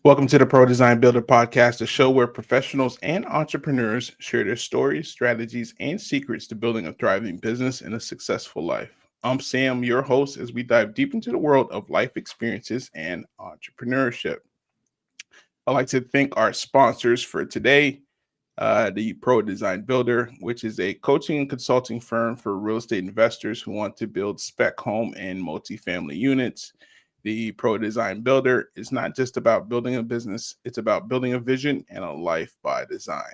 Welcome to the Pro Design Builder Podcast, a show where professionals and entrepreneurs share their stories, strategies, and secrets to building a thriving business and a successful life. I'm Sam, your host, as we dive deep into the world of life experiences and entrepreneurship. I'd like to thank our sponsors for today, the Pro Design Builder, which is a coaching and consulting firm for real estate investors who want to build spec home and multifamily units. The Pro Design Builder is not just about building a business, it's about building a vision and a life by design.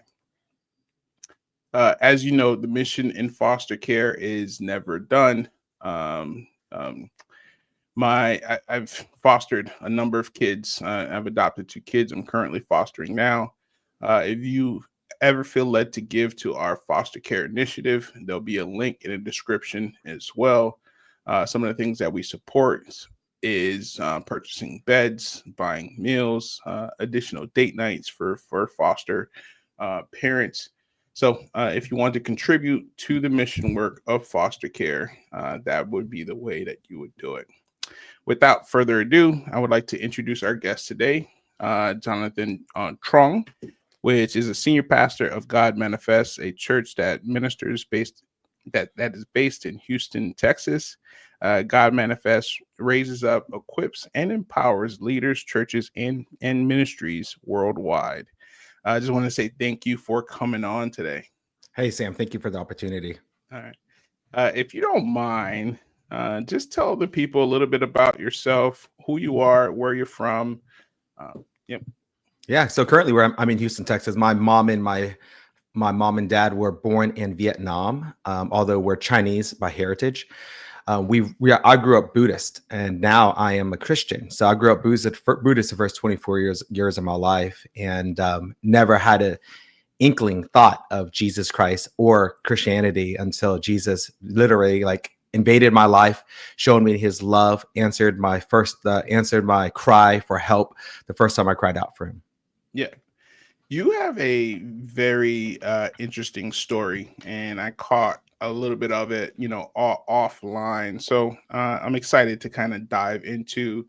As you know, the mission in foster care is never done. Um, um, I've fostered a number of kids. I've adopted 2 kids I'm currently fostering now. If you ever feel led to give to our foster care initiative, there'll be a link in the description as well. Some of the things that we support is purchasing beds, buying meals, additional date nights for foster parents. So if you want to contribute to the mission work of foster care, that would be the way that you would do it. Without further ado, I would like to introduce our guest today, Jonnathan Truong, which is a senior pastor of God Manifest, a church that ministers that is based in Houston, Texas. God Manifest raises up, equips, and empowers leaders, churches, and ministries worldwide. I just want to say thank you for coming on today. Hey, Sam, thank you for the opportunity. All right. If you don't mind, just tell the people a little bit about yourself, who you are, where you're from. Yep. Yeah, so currently I'm in Houston, Texas. My mom and dad were born in Vietnam, although we're Chinese by heritage. I grew up Buddhist, and now I am a Christian. So I grew up Buddhist the first 24 years of my life, and never had an inkling thought of Jesus Christ or Christianity until Jesus literally invaded my life, showed me his love, answered my cry for help the first time I cried out for him. Yeah. You have a very interesting story, and I caught a little bit of it, offline. So I'm excited to kind of dive into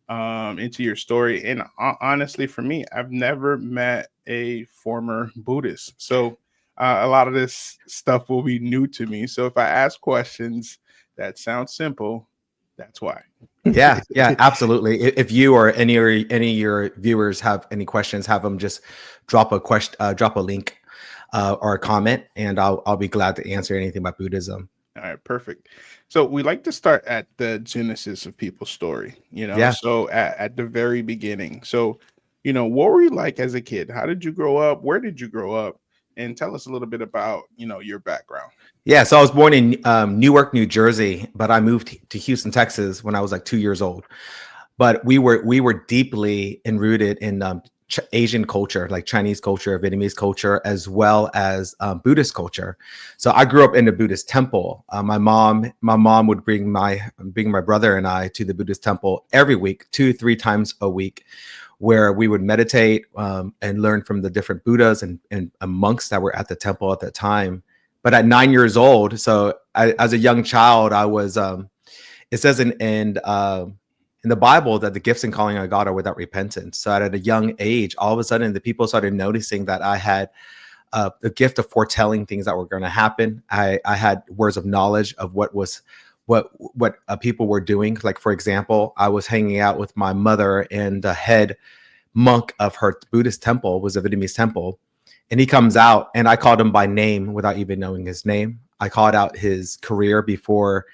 your story. And honestly, for me, I've never met a former Buddhist, so a lot of this stuff will be new to me. So if I ask questions that sound simple, that's why. Yeah, absolutely. If you or any of your viewers have any questions, have them just drop a link or a comment, and I'll be glad to answer anything about Buddhism. All right, perfect. So we like to start at the genesis of people's story, Yeah. So at the very beginning. So, what were you like as a kid? How did you grow up? Where did you grow up? And tell us a little bit about, your background. Yeah, so I was born in Newark, New Jersey, but I moved to Houston, Texas when I was like 2 years old. But we were deeply enrooted in Asian culture, like Chinese culture, Vietnamese culture, as well as Buddhist culture. So I grew up in a Buddhist temple. My mom would bring my brother and I to the Buddhist temple every week, 2-3 times a week, where we would meditate and learn from the different Buddhas and monks that were at the temple at that time. But at 9 years old, so as a young child, I was. It says in the Bible that the gifts and calling of God are without repentance. So at a young age, all of a sudden, the people started noticing that I had the gift of foretelling things that were going to happen. I had words of knowledge of what people were doing. Like, for example, I was hanging out with my mother, and the head monk of her Buddhist temple was a Vietnamese temple. And he comes out, and I called him by name without even knowing his name. I called out his career before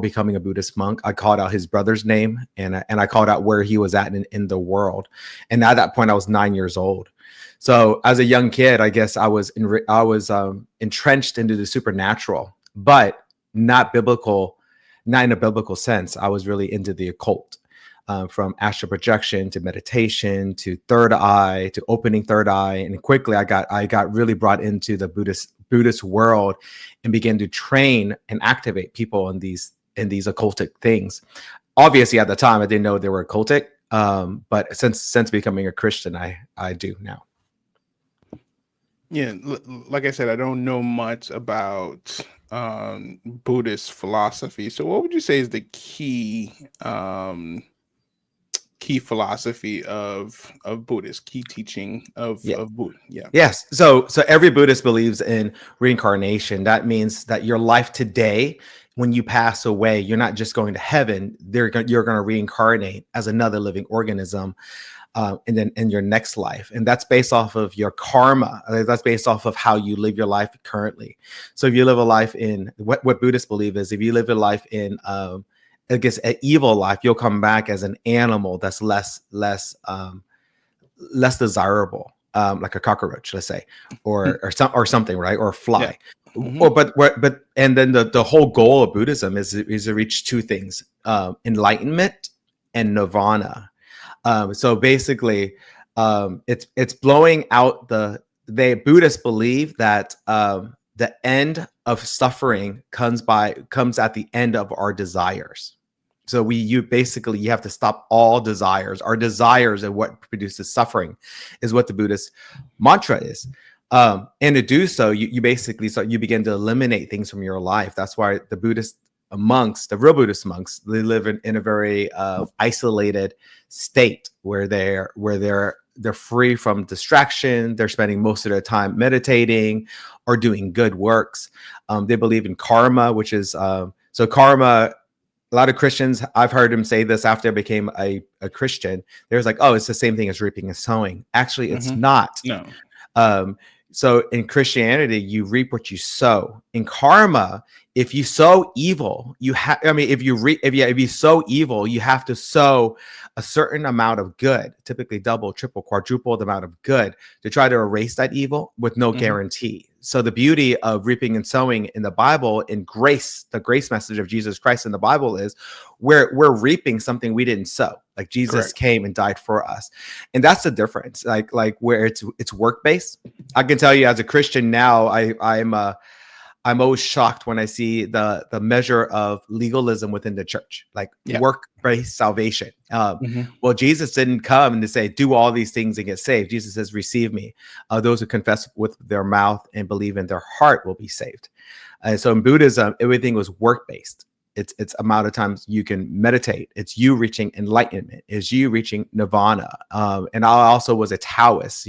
becoming a Buddhist monk. I called out his brother's name, and I called out where he was at in the world. And at that point, I was 9 years old. So as a young kid, I guess I was entrenched into the supernatural, but not in a biblical sense. I was really into the occult. From astral projection to meditation to third eye to opening third eye, and quickly I got really brought into the Buddhist world and began to train and activate people in these occultic things. Obviously, at the time, I didn't know they were occultic, but since becoming a Christian, I do now. Yeah, like I said, I don't know much about Buddhist philosophy. So, what would you say is the key key philosophy of Buddhist, key teaching of Yeah. Buddha. Yeah. Yes. So every Buddhist believes in reincarnation. That means that your life today, when you pass away, you're not just going to heaven. You're going to reincarnate as another living organism, and then in your next life. And that's based off of your karma. That's based off of how you live your life currently. So if you live a life in what Buddhists believe is, if you live a life in, I guess, an evil life, you'll come back as an animal that's less desirable, like a cockroach, let's say, or something, right? Or a fly. Yeah. Mm-hmm. Or but and then the whole goal of Buddhism is to reach two things: enlightenment and nirvana. So basically, it's blowing out Buddhists believe that the end of suffering comes at the end of our desires. So you have to stop all desires. Our desires are what produces suffering, is what the Buddhist mantra is. And to do so, you basically you begin to eliminate things from your life. That's why the Buddhist monks, the real Buddhist monks, they live in a very isolated state where they're free from distraction. They're spending most of their time meditating or doing good works. They believe in karma, which is so karma. A lot of Christians, I've heard them say this after I became a Christian. There's like, oh, it's the same thing as reaping and sowing. Actually, it's not. No. So in Christianity, you reap what you sow. In karma, if you sow evil, if you sow evil, you have to sow a certain amount of good, typically double, triple, quadruple the amount of good, to try to erase that evil with no guarantee. So the beauty of reaping and sowing in the Bible, in grace, the grace message of Jesus Christ in the Bible is we're reaping something we didn't sow. Like Jesus came and died for us. And that's the difference. Like where it's work-based. I can tell you as a Christian now, I'm always shocked when I see the measure of legalism within the church, like work-based salvation. Well, Jesus didn't come to say, do all these things and get saved. Jesus says, receive me. Those who confess with their mouth and believe in their heart will be saved. And so in Buddhism, everything was work-based. It's amount of times you can meditate. It's you reaching enlightenment. It's you reaching nirvana. And I also was a Taoist,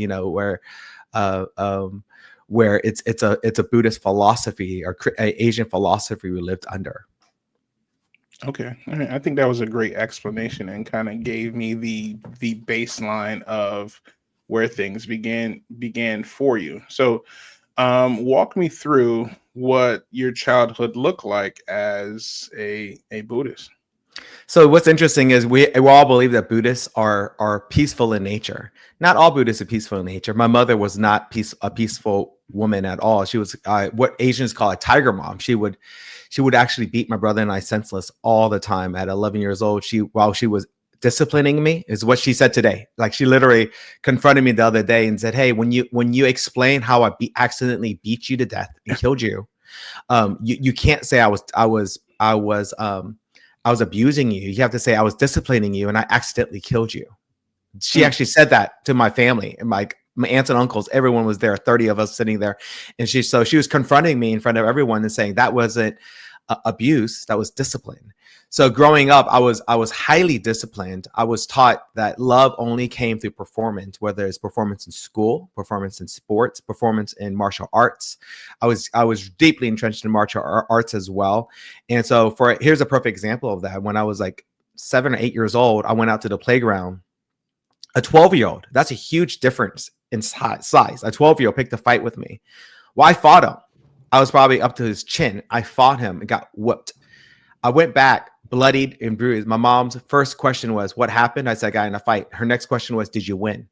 where it's a Buddhist philosophy or Asian philosophy we lived under. Okay, I think that was a great explanation and kind of gave me the baseline of where things began for you. So, walk me through what your childhood looked like as a Buddhist. So what's interesting is we all believe that Buddhists are peaceful in nature. Not all Buddhists are peaceful in nature. My mother was not a peaceful woman at all. She was what Asians call a tiger mom. She would actually beat my brother and I senseless all the time. At 11 years old, while she was disciplining me, is what she said today. Like, she literally confronted me the other day and said, "Hey, when you explain how I accidentally beat you to death and killed you, you can't say I was abusing you. You have to say I was disciplining you and I accidentally killed you." She actually said that to my family, and my aunts and uncles. Everyone was there, 30 of us sitting there, and she was confronting me in front of everyone and saying that wasn't abuse, that was discipline. So growing up, I was highly disciplined. I was taught that love only came through performance, whether it's performance in school, performance in sports, performance in martial arts. I was deeply entrenched in martial arts as well. And so here's a perfect example of that. When I was like 7 or 8 years old, I went out to the playground. A 12-year-old, that's a huge difference in size. A 12-year-old picked a fight with me. Well, I fought him. I was probably up to his chin. I fought him and got whooped. I went back, bloodied and bruised. My mom's first question was, "What happened?" I said, "I got in a fight." Her next question was, "Did you win?"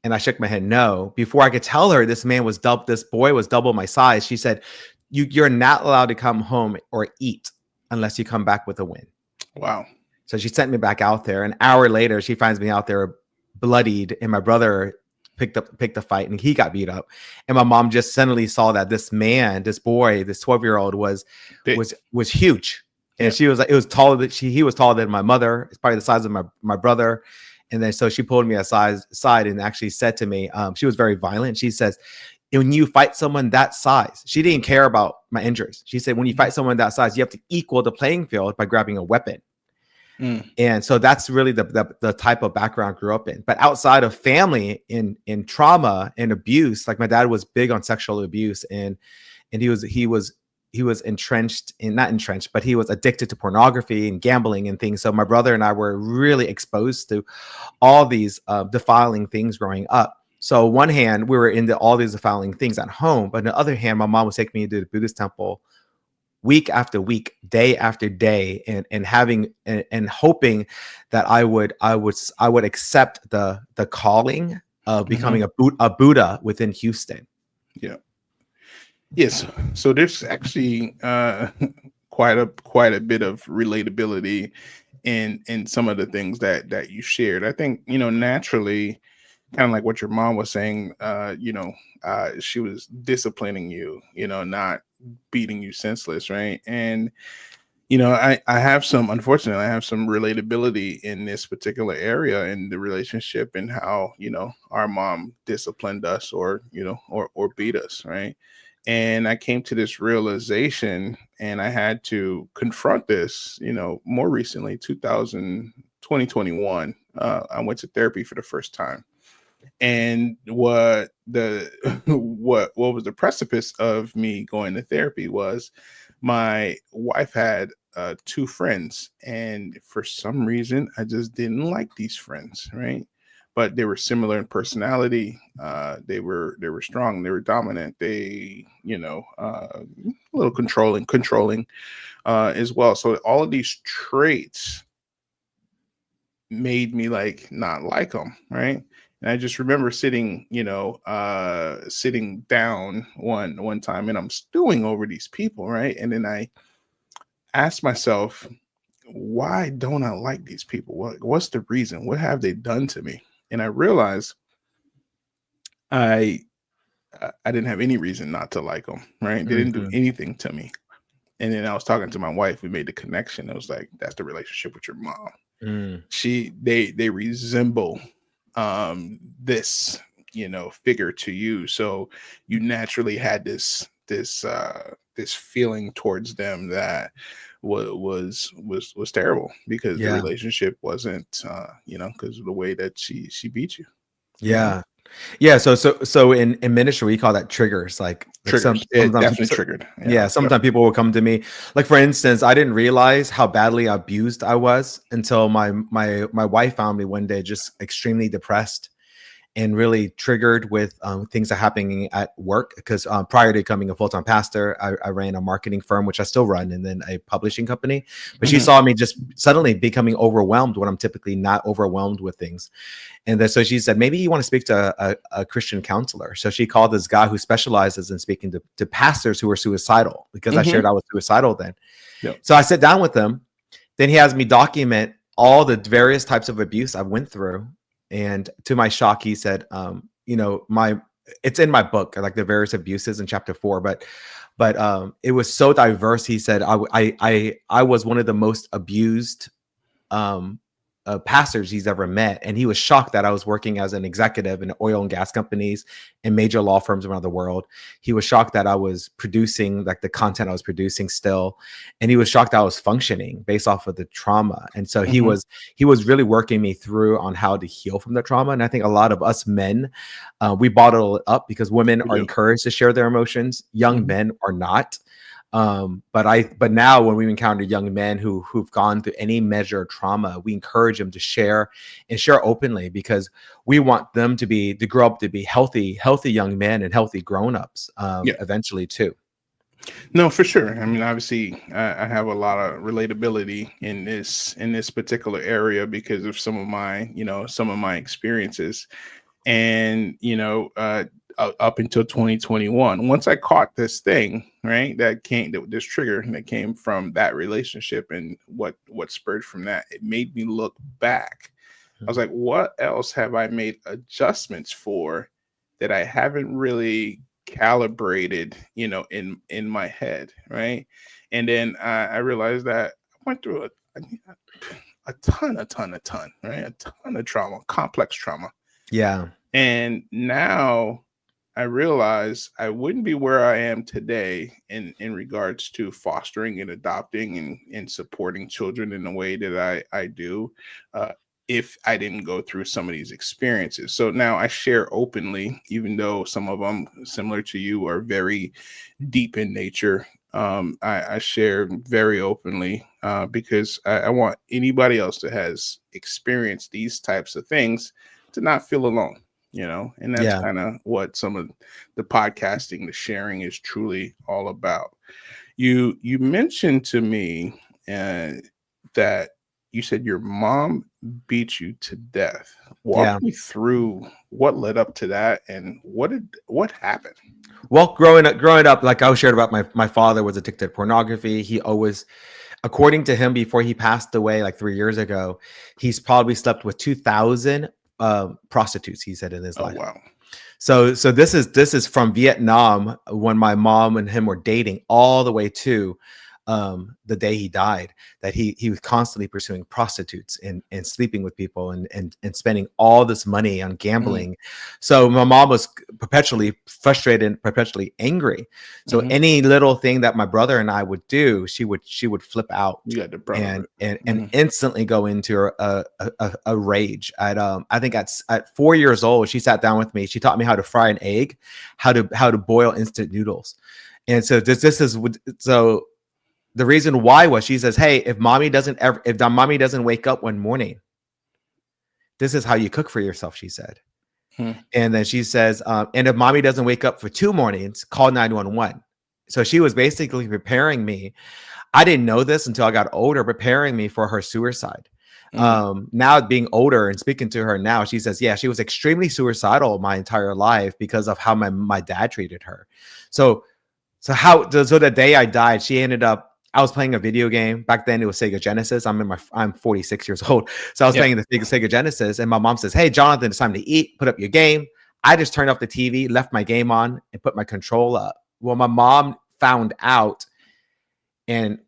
And I shook my head, no. Before I could tell her this boy was double my size, she said, you're not allowed to come home or eat unless you come back with a win. Wow. So she sent me back out there. An hour later, she finds me out there bloodied, and my brother picked a fight and he got beat up. And my mom just suddenly saw that this boy, this 12-year-old was huge. And she was like, he was taller than my mother. It's probably the size of my brother. And then so she pulled me aside and actually said to me, she was very violent. She says, when you fight someone that size, she didn't care about my injuries. She said, when you fight someone that size, you have to equal the playing field by grabbing a weapon. Mm. And so that's really the type of background I grew up in. But outside of family, in trauma and abuse, like my dad was big on sexual abuse, and he was entrenched in, not entrenched, but he was addicted to pornography and gambling and things. So my brother and I were really exposed to all these defiling things growing up. So on one hand, we were into all these defiling things at home, but on the other hand, my mom would take me to the Buddhist temple week after week, day after day, and having and hoping that I would accept the calling of becoming a Buddha within Houston. Yeah. Yes. So there's actually quite a bit of relatability in some of the things that you shared. I think, naturally, kind of like what your mom was saying, she was disciplining you, not beating you senseless, right? And I have unfortunately, I have some relatability in this particular area in the relationship and how, our mom disciplined us or beat us, right? And I came to this realization and I had to confront this, more recently, 2021. I went to therapy for the first time. And what the what was the precipice of me going to therapy was my wife had two friends, and for some reason I just didn't like these friends, right? But they were similar in personality. They were strong, they were dominant, they a little controlling as well. So all of these traits made me like not like them, right? And I just remember sitting down one time, and I'm stewing over these people, right? And then I asked myself, why don't I like these people? What's the reason? What have they done to me? And I realized I I didn't have any reason not to like them, right? They didn't do Mhm. anything to me. And then I was talking to my wife. We made the connection. It was like, that's the relationship with your mom. Mm. They resemble this figure to you, so you naturally had this feeling towards them that was terrible because the Yeah. relationship wasn't because of the way that she beat you. Yeah. Yeah. So in ministry, we call that triggers. Like Triggers, it sometimes definitely triggered. yeah, Yep. sometimes people will come to me. Like for instance, I didn't realize how badly abused I was until my wife found me one day just extremely depressed and really triggered with things that are happening at work. Because prior to becoming a full-time pastor, I ran a marketing firm, which I still run, and then a publishing company. But she Mhm. saw me just suddenly becoming overwhelmed when I'm typically not overwhelmed with things. And then so she said, maybe you want to speak to a Christian counselor. So she called this guy who specializes in speaking to pastors who are suicidal, because I shared Mhm. I was suicidal then. Yep. So I sit down with him. Then he has me document all the various types of abuse I went through. And to my shock, he said, my it's in my book, like the various abuses in chapter 4, but it was so diverse. He said I was one of the most abused um, pastors he's ever met, and he was shocked that I was working as an executive in oil and gas companies and major law firms around the world. He was shocked that I was producing like the content I was producing still, and he was shocked that I was functioning based off of the trauma. And so he Mhm. was really working me through on how to heal from the trauma. And I think a lot of us men, we bottle it up because women We are do. encouraged to share their emotions. Young Mhm. men are not. But now when we encounter young men who've gone through any measure of trauma, we encourage them to share and share openly, because we want them to grow up to be healthy young men and healthy grown-ups Yeah. eventually too. No, for sure. I mean, obviously, I have a lot of relatability in this particular area because of some of my experiences, and up until 2021, once I caught this thing, right, this trigger that came from that relationship, and what spurred from that, it made me look back. I was like, what else have I made adjustments for that I haven't really calibrated, in my head, right? And then I realized that I went through a ton, right? A ton of trauma, complex trauma. Yeah. And now I realized I wouldn't be where I am today in regards to fostering and adopting and supporting children in the way that I do, uh, if I didn't go through some of these experiences. So now I share openly, even though some of them, similar to you, are very deep in nature. I share very openly, because I want anybody else that has experienced these types of things to not feel alone, and that's Yeah. kind of what some of the podcasting, the sharing is truly all about. You mentioned to me, uh, that you said your mom beat you to death. Walk Yeah. me through what led up to that and what happened. Well, growing up, like I shared about my father was addicted to pornography. He always, according to him, before he passed away like 3 years ago, he's probably slept with 2,000 prostitutes. He said in his Oh life. wow. So this is from Vietnam when my mom and him were dating all the way to the day he died, that he was constantly pursuing prostitutes and sleeping with people and spending all this money on gambling. So my mom was perpetually frustrated and perpetually angry. So any little thing that my brother and I would do, she would flip out You got the brunt of and it. and instantly go into a rage. I think at 4 years old, she sat down with me. She taught me how to fry an egg, how to boil instant noodles. And so this is so the reason why was, she says, hey, if the mommy doesn't wake up one morning, this is how you cook for yourself, she said. And then she says, and if mommy doesn't wake up for 2 mornings, call 911. So she was basically preparing me. I didn't know this until I got older, preparing me for her suicide. Now being older and speaking to her now, she says, yeah, she was extremely suicidal my entire life because of how my dad treated her. So the day I died, she ended up, I was playing a video game. Back then it was Sega Genesis. I'm 46 years old. So I was playing the Sega Genesis, and my mom says, hey, Jonathan, it's time to eat. Put up your game. I just turned off the TV, left my game on, and put my control up. Well, my mom found out and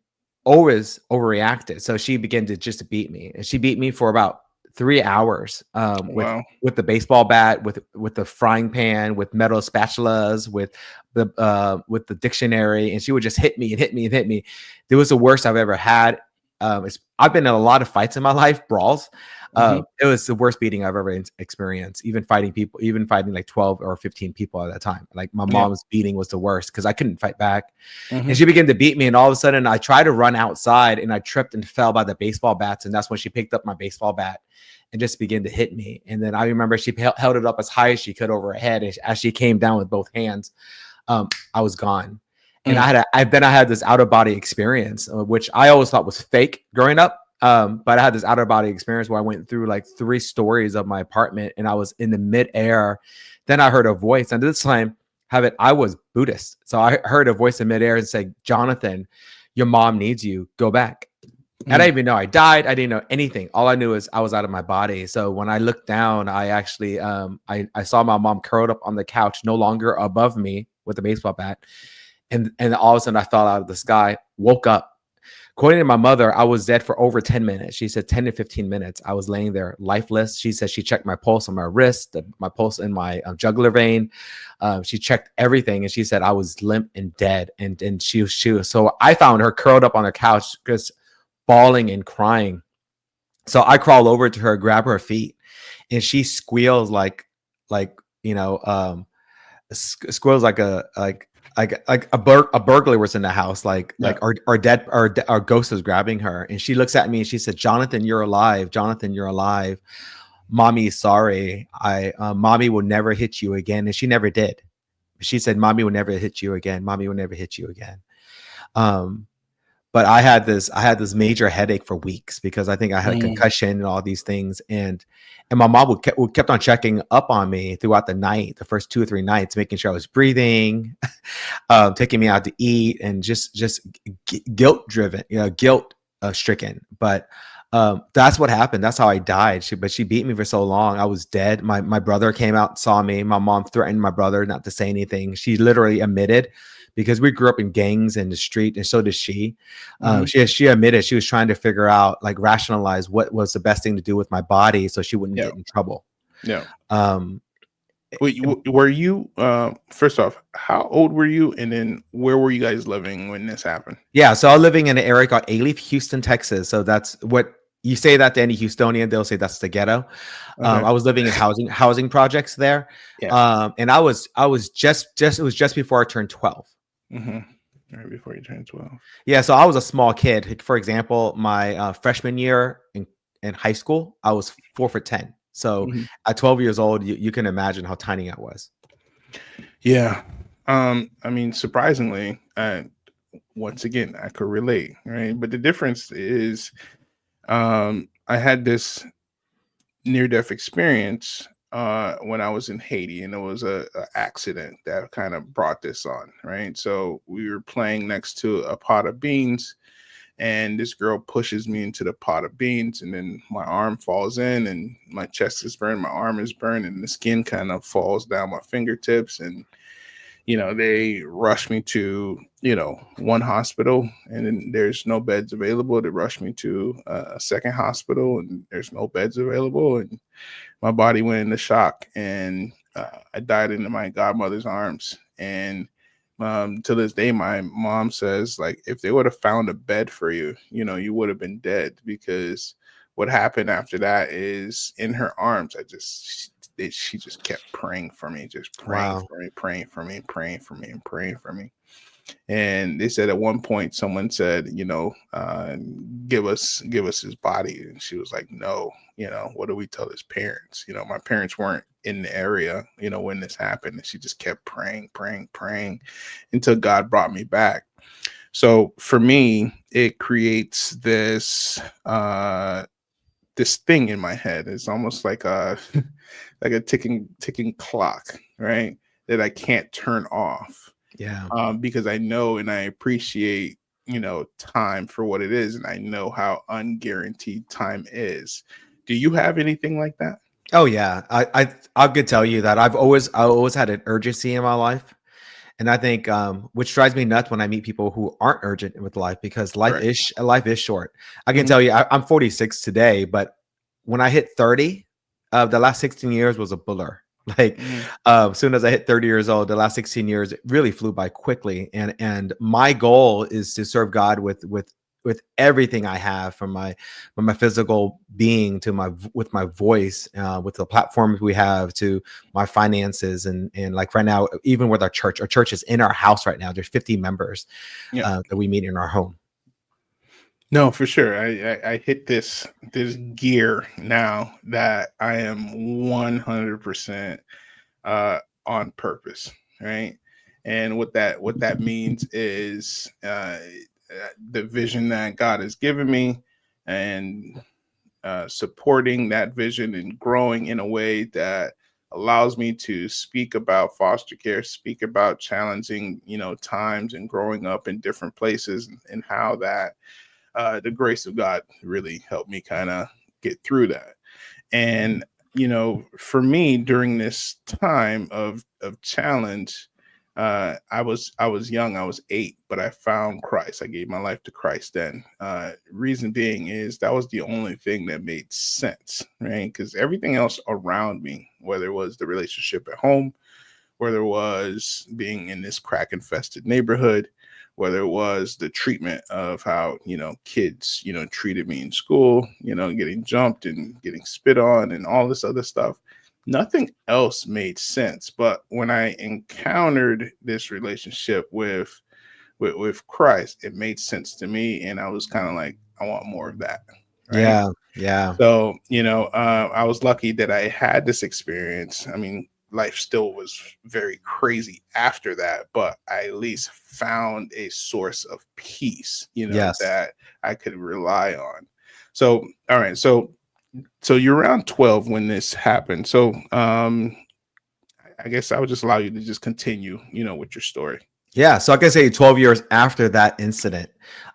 always overreacted. So she began to just beat me. And she beat me for about 3 hours, Wow. with the baseball bat, with the frying pan, with metal spatulas, with the dictionary, and she would just hit me and hit me and hit me. It was the worst I've ever had. I've been in a lot of fights in my life, brawls. It was the worst beating I've ever experienced. Even fighting like 12 or 15 people at that time. Like my mom's beating was the worst because I couldn't fight back. And she began to beat me, and all of a sudden I tried to run outside and I tripped and fell by the baseball bats, and that's when she picked up my baseball bat and just began to hit me. And then I remember she held it up as high as she could over her head, and as she came down with both hands, I was gone. And I had this out of body experience, which I always thought was fake growing up. But I had this out of body experience where I went through like 3 stories of my apartment, and I was in the midair. Then I heard a voice, and this time, I was Buddhist, so I heard a voice in midair and say, "Jonathan, your mom needs you. Go back." I didn't even know I died. I didn't know anything. All I knew is I was out of my body. So when I looked down, I actually I saw my mom curled up on the couch, no longer above me with a baseball bat. And all of a sudden I fell out of the sky, woke up. According to my mother, I was dead for over 10 minutes. She said 10 to 15 minutes. I was laying there lifeless. She said she checked my pulse on my wrist, my pulse in my jugular vein. She checked everything, and she said I was limp and dead. And she was, so I found her curled up on the couch, just bawling and crying. So I crawl over to her, grab her feet, and she squeals like squeals like a burglar was in the house, like our ghost was grabbing her. And she looks at me and she said, Jonathan, you're alive. Jonathan, you're alive. Mommy, sorry. Mommy will never hit you again. And she never did. She said, Mommy will never hit you again. Mommy will never hit you again. But I had this major headache for weeks because I think I had a concussion and all these things. And my mom kept on checking up on me throughout the night, the first 2 or 3 nights, making sure I was breathing, taking me out to eat, and just guilt driven, guilt stricken. But that's what happened. That's how I died. But she beat me for so long. I was dead. My brother came out, saw me. My mom threatened my brother not to say anything. She literally admitted, because we grew up in gangs in the street, and so did she. She admitted she was trying to figure out, like, rationalize what was the best thing to do with my body so she wouldn't get in trouble. Wait, were you first off, how old were you, and then where were you guys living when this happened? Yeah, so I'm living in an area called Alief, Houston, Texas. So that's what you say that to any Houstonian, they'll say that's the ghetto. Okay. I was living in housing projects there, Yeah. and I was just it was just before I turned 12. Right before you turned 12. Yeah, so I was a small kid. For example, my freshman year in high school, I was 4'10". So Mm-hmm. at 12 years old, you can imagine how tiny I was. Yeah. I mean, surprisingly, once again, I could relate, right? But the difference is, I had this near-death experience when I was in Haiti, and it was a accident that kind of brought this on, right? So we were playing next to a pot of beans, and this girl pushes me into the pot of beans, and then my arm falls in, and my chest is burned, my arm is burned, and the skin kind of falls down my fingertips, and they rush me to, one hospital, and then there's no beds available. They rush me to a second hospital, and there's no beds available. And my body went into shock, and I died into my godmother's arms. And to this day, my mom says, like, if they would have found a bed for you, you would have been dead, because what happened after that is, in her arms, she just kept praying for me, just praying Wow. for me, praying for me, praying for me, and praying for me. And they said at one point, someone said, give us his body. And she was like, no, what do we tell his parents? My parents weren't in the area, when this happened. And she just kept praying, praying, praying until God brought me back. So for me, it creates this this thing in my head. It's almost like a like a ticking clock, right? That I can't turn off. Yeah. Because I know and I appreciate, time for what it is, and I know how unguaranteed time is. Do you have anything like that? Oh yeah. I could tell you that I always had an urgency in my life. And I think which drives me nuts when I meet people who aren't urgent with life, because life Right. is short. I can Mhm. tell you, I'm 46 today, but when I hit 30, the last 16 years was a blur. Like Mhm. as soon as I hit 30 years old, the last 16 years really flew by quickly. And my goal is to serve God with everything I have, from my physical being to with my voice, with the platforms we have, to my finances, and like right now, even with our church is in our house right now. There's 50 members Yeah. that we meet in our home. No, for sure. I hit this gear now that I am 100% on purpose, right? And what that means is the vision that God has given me, and supporting that vision and growing in a way that allows me to speak about foster care, speak about challenging, times, and growing up in different places, and how that the grace of God really helped me kind of get through that. And for me, during this time of challenge, I was young, I was 8, but I found Christ. I gave my life to Christ then. Reason being is that was the only thing that made sense, right? Because everything else around me, whether it was the relationship at home, whether it was being in this crack infested neighborhood, whether it was the treatment of how, kids, treated me in school, getting jumped and getting spit on and all this other stuff. Nothing else made sense. But when I encountered this relationship with Christ, it made sense to me. And I was kind of like, I want more of that. Right. Yeah, yeah, So, I was lucky that I had this experience. I mean, life still was very crazy after that, but I at least found a source of peace, yes. that I could rely on. So, all right. So you're around 12 when this happened. So, I guess I would just allow you to just continue, with your story. Yeah, so I can say 12 years after that incident,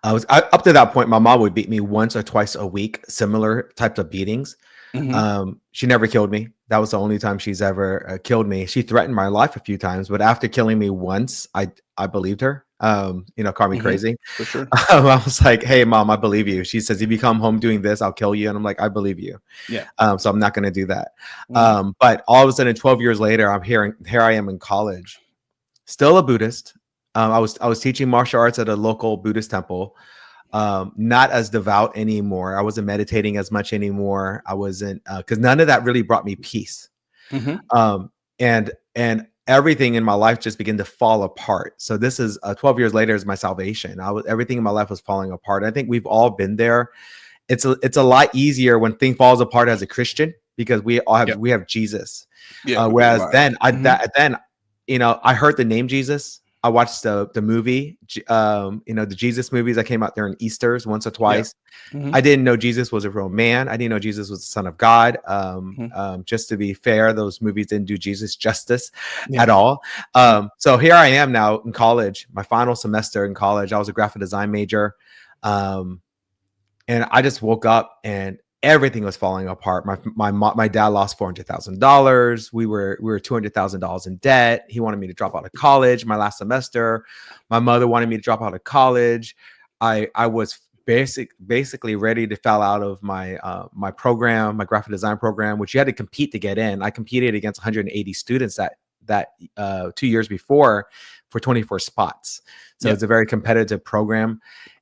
up to that point, my mom would beat me once or twice a week, similar types of beatings. Hmm. She never killed me. That was the only time she's ever killed me. She threatened my life a few times, but after killing me once, I believed her. Called me Hmm. crazy. For sure. I was like, "Hey, mom, I believe you." She says, "If you come home doing this, I'll kill you." And I'm like, "I believe you." Yeah. So I'm not going to do that. Hmm. But all of a sudden, 12 years later, here I am in college, still a Buddhist. I was teaching martial arts at a local Buddhist temple. Not as devout anymore. I wasn't meditating as much anymore. I wasn't because none of that really brought me peace. Hmm. Um, and everything in my life just began to fall apart. So this is 12 years later is my salvation. Everything in my life was falling apart. I think we've all been there. It's a lot easier when thing falls apart as a Christian because Yeah. we have Jesus. Yeah. We do Whereas live. then Hmm. I heard the name Jesus. I watched the movie, the Jesus movies that came out there in Easter's once or Yeah. twice. Hmm. I didn't know Jesus was a real man. I didn't know Jesus was the Son of God. Hmm. Just to be fair, those movies didn't do Jesus justice Yeah. at all. Yeah. So here I am now in college, my final semester in college. I was a graphic design major. Um, and I just woke up and everything was falling apart. My dad lost $400,000. We were $200,000 in debt. He wanted me to drop out of college my last semester. My mother wanted me to drop out of college. I was basically ready to fall out of my program, my graphic design program, which you had to compete to get in. I competed against 180 students that 2 years before for 24 spots. So Yeah. it's a very competitive program.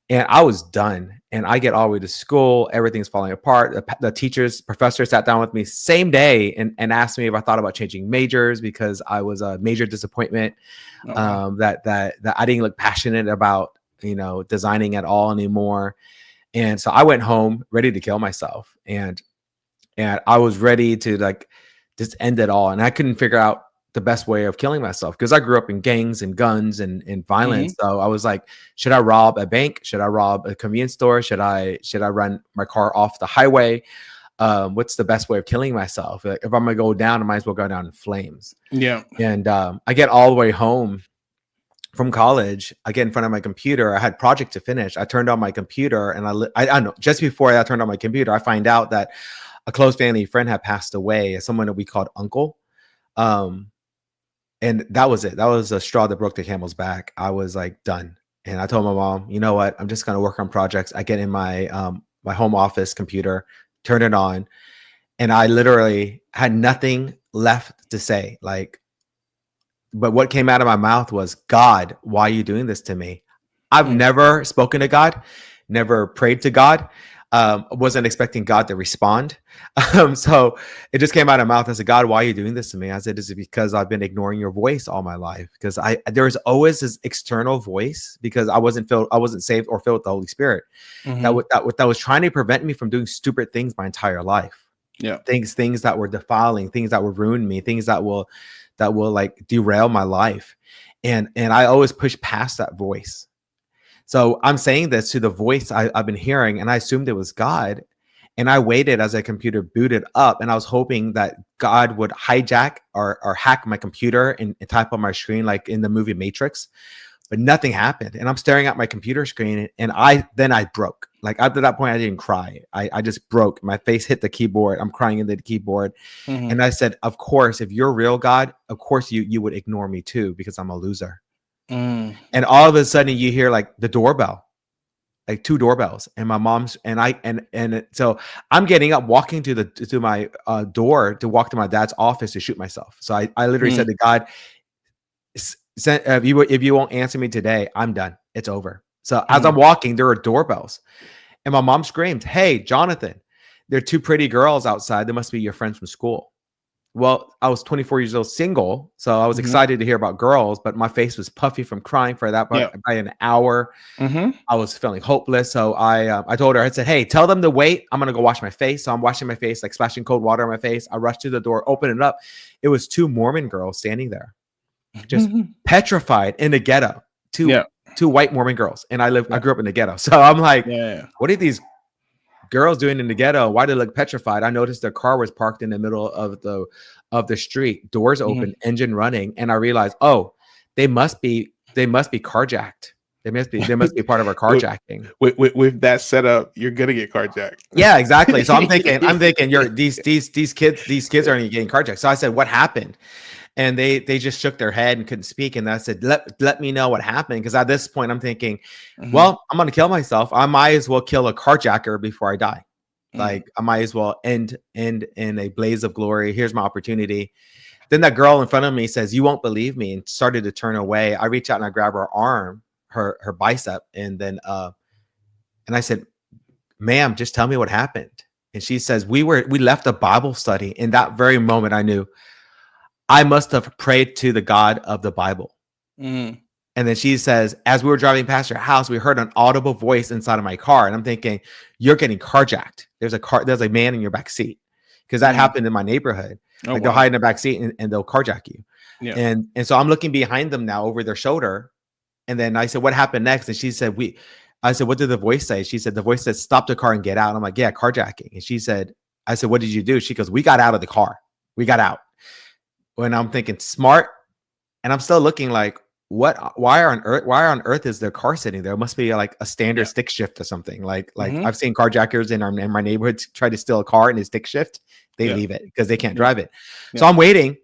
And I was done. And I get all the way to school. Everything's falling apart. The professor sat down with me same day and asked me if I thought about changing majors because I was a major disappointment. Oh, wow. That I didn't look passionate about, designing at all anymore. And so I went home ready to kill myself. And I was ready to like just end it all. And I couldn't figure out the best way of killing myself because I grew up in gangs and guns and Hmm. violence. So I was like, should I rob a bank? Should I rob a convenience store? Should I run my car off the highway? What's the best way of killing myself? Like, if I'm gonna go down, I might as well go down in flames. Yeah. And I get all the way home from college. I get in front of my computer. I had project to finish. I turned on my computer and I don't know. Just before I turned on my computer, I find out that a close family friend had passed away, someone that we called uncle. Um, and that was it. That was a straw that broke the camel's back. I was like done. And I told my mom, you know what? I'm just gonna work on projects. I get in my home office computer, turn it on, and I literally had nothing left to say. But what came out of my mouth was, God, why are you doing this to me? I've Mm. never spoken to God, never prayed to God. Wasn't expecting God to respond. So it just came out of my mouth. I said, God, why are you doing this to me? I said, is it because I've been ignoring your voice all my life? Because there was always this external voice because I wasn't saved or filled with the Holy Spirit Hmm. that was trying to prevent me from doing stupid things my entire life. Yeah. Things that were defiling, things that will ruin me, things that will like derail my life. And I always push past that voice. So I'm saying this to the voice I've been hearing, and I assumed it was God. And I waited as a computer booted up, and I was hoping that God would hijack or hack my computer and type on my screen like in the movie Matrix. But nothing happened. And I'm staring at my computer screen, and I broke. Like after that point, I didn't cry. I just broke. My face hit the keyboard. I'm crying into the keyboard. Hmm. And I said, of course, if you're real, God, of course you would ignore me too, because I'm a loser. Mm. And all of a sudden you hear like the doorbell, like two doorbells, and my mom's so I'm getting up, walking to my door to walk to my dad's office to shoot myself. So I literally Mm. said to God, if you won't answer me today, I'm done. It's over. So as I'm Mm. walking, there are doorbells, and my mom screamed, "Hey, Jonathan, there are two pretty girls outside. They must be your friends from school." Well, I was 24 years old, single, so I was Hmm. excited to hear about girls, but my face was puffy from crying for that Yeah. by an hour. Hmm. I was feeling hopeless, so I told her, I said, "Hey, tell them to wait. I'm gonna go wash my face." So I'm washing my face, like splashing cold water on my face. I rushed to the door, open it up. It was two Mormon girls standing there, just petrified in the ghetto. Yeah. Two white Mormon girls, and I Yeah. grew up in the ghetto, so I'm like, Yeah. what are these girls doing in the ghetto? Why do they look petrified? I noticed their car was parked in the middle of the street, doors Hmm. open, engine running, and I realized, oh, they must be they must be carjacked. They must be part of our carjacking. With that setup, you're gonna get carjacked. Yeah, exactly. So I'm thinking, you're these kids aren't getting carjacked. So I said, what happened? And they just shook their head and couldn't speak. And I said, let me know what happened. Because at this point, I'm thinking, well, I'm gonna kill myself. I might as well kill a carjacker before I die. Like I might as well end in a blaze of glory. Here's my opportunity. Then that girl in front of me says, you won't believe me, and started to turn away. I reach out and I grab her arm, her bicep, and then and I said, ma'am, just tell me what happened. And she says, we left a Bible study. In that very moment, I knew I must have prayed to the God of the Bible. And then she says, as we were driving past your house, we heard an audible voice inside of my car. And I'm thinking, you're getting carjacked. There's a man in your back seat. Because that happened in my neighborhood. They'll hide in the back seat and they'll carjack you. Yeah. And so I'm looking behind them now over their shoulder. And then I said, what happened next? And she said, I said, what did the voice say? She said, the voice said, stop the car and get out. I'm like, yeah, carjacking. And she said, I said, what did you do? She goes, we got out of the car. We got out. When I'm thinking smart, and I'm still looking like, what? Why on earth is their car sitting there? It must be like a standard stick shift or something. Like I've seen carjackers in my neighborhood try to steal a car and it's stick shift. They leave it because they can't drive it. So I'm waiting,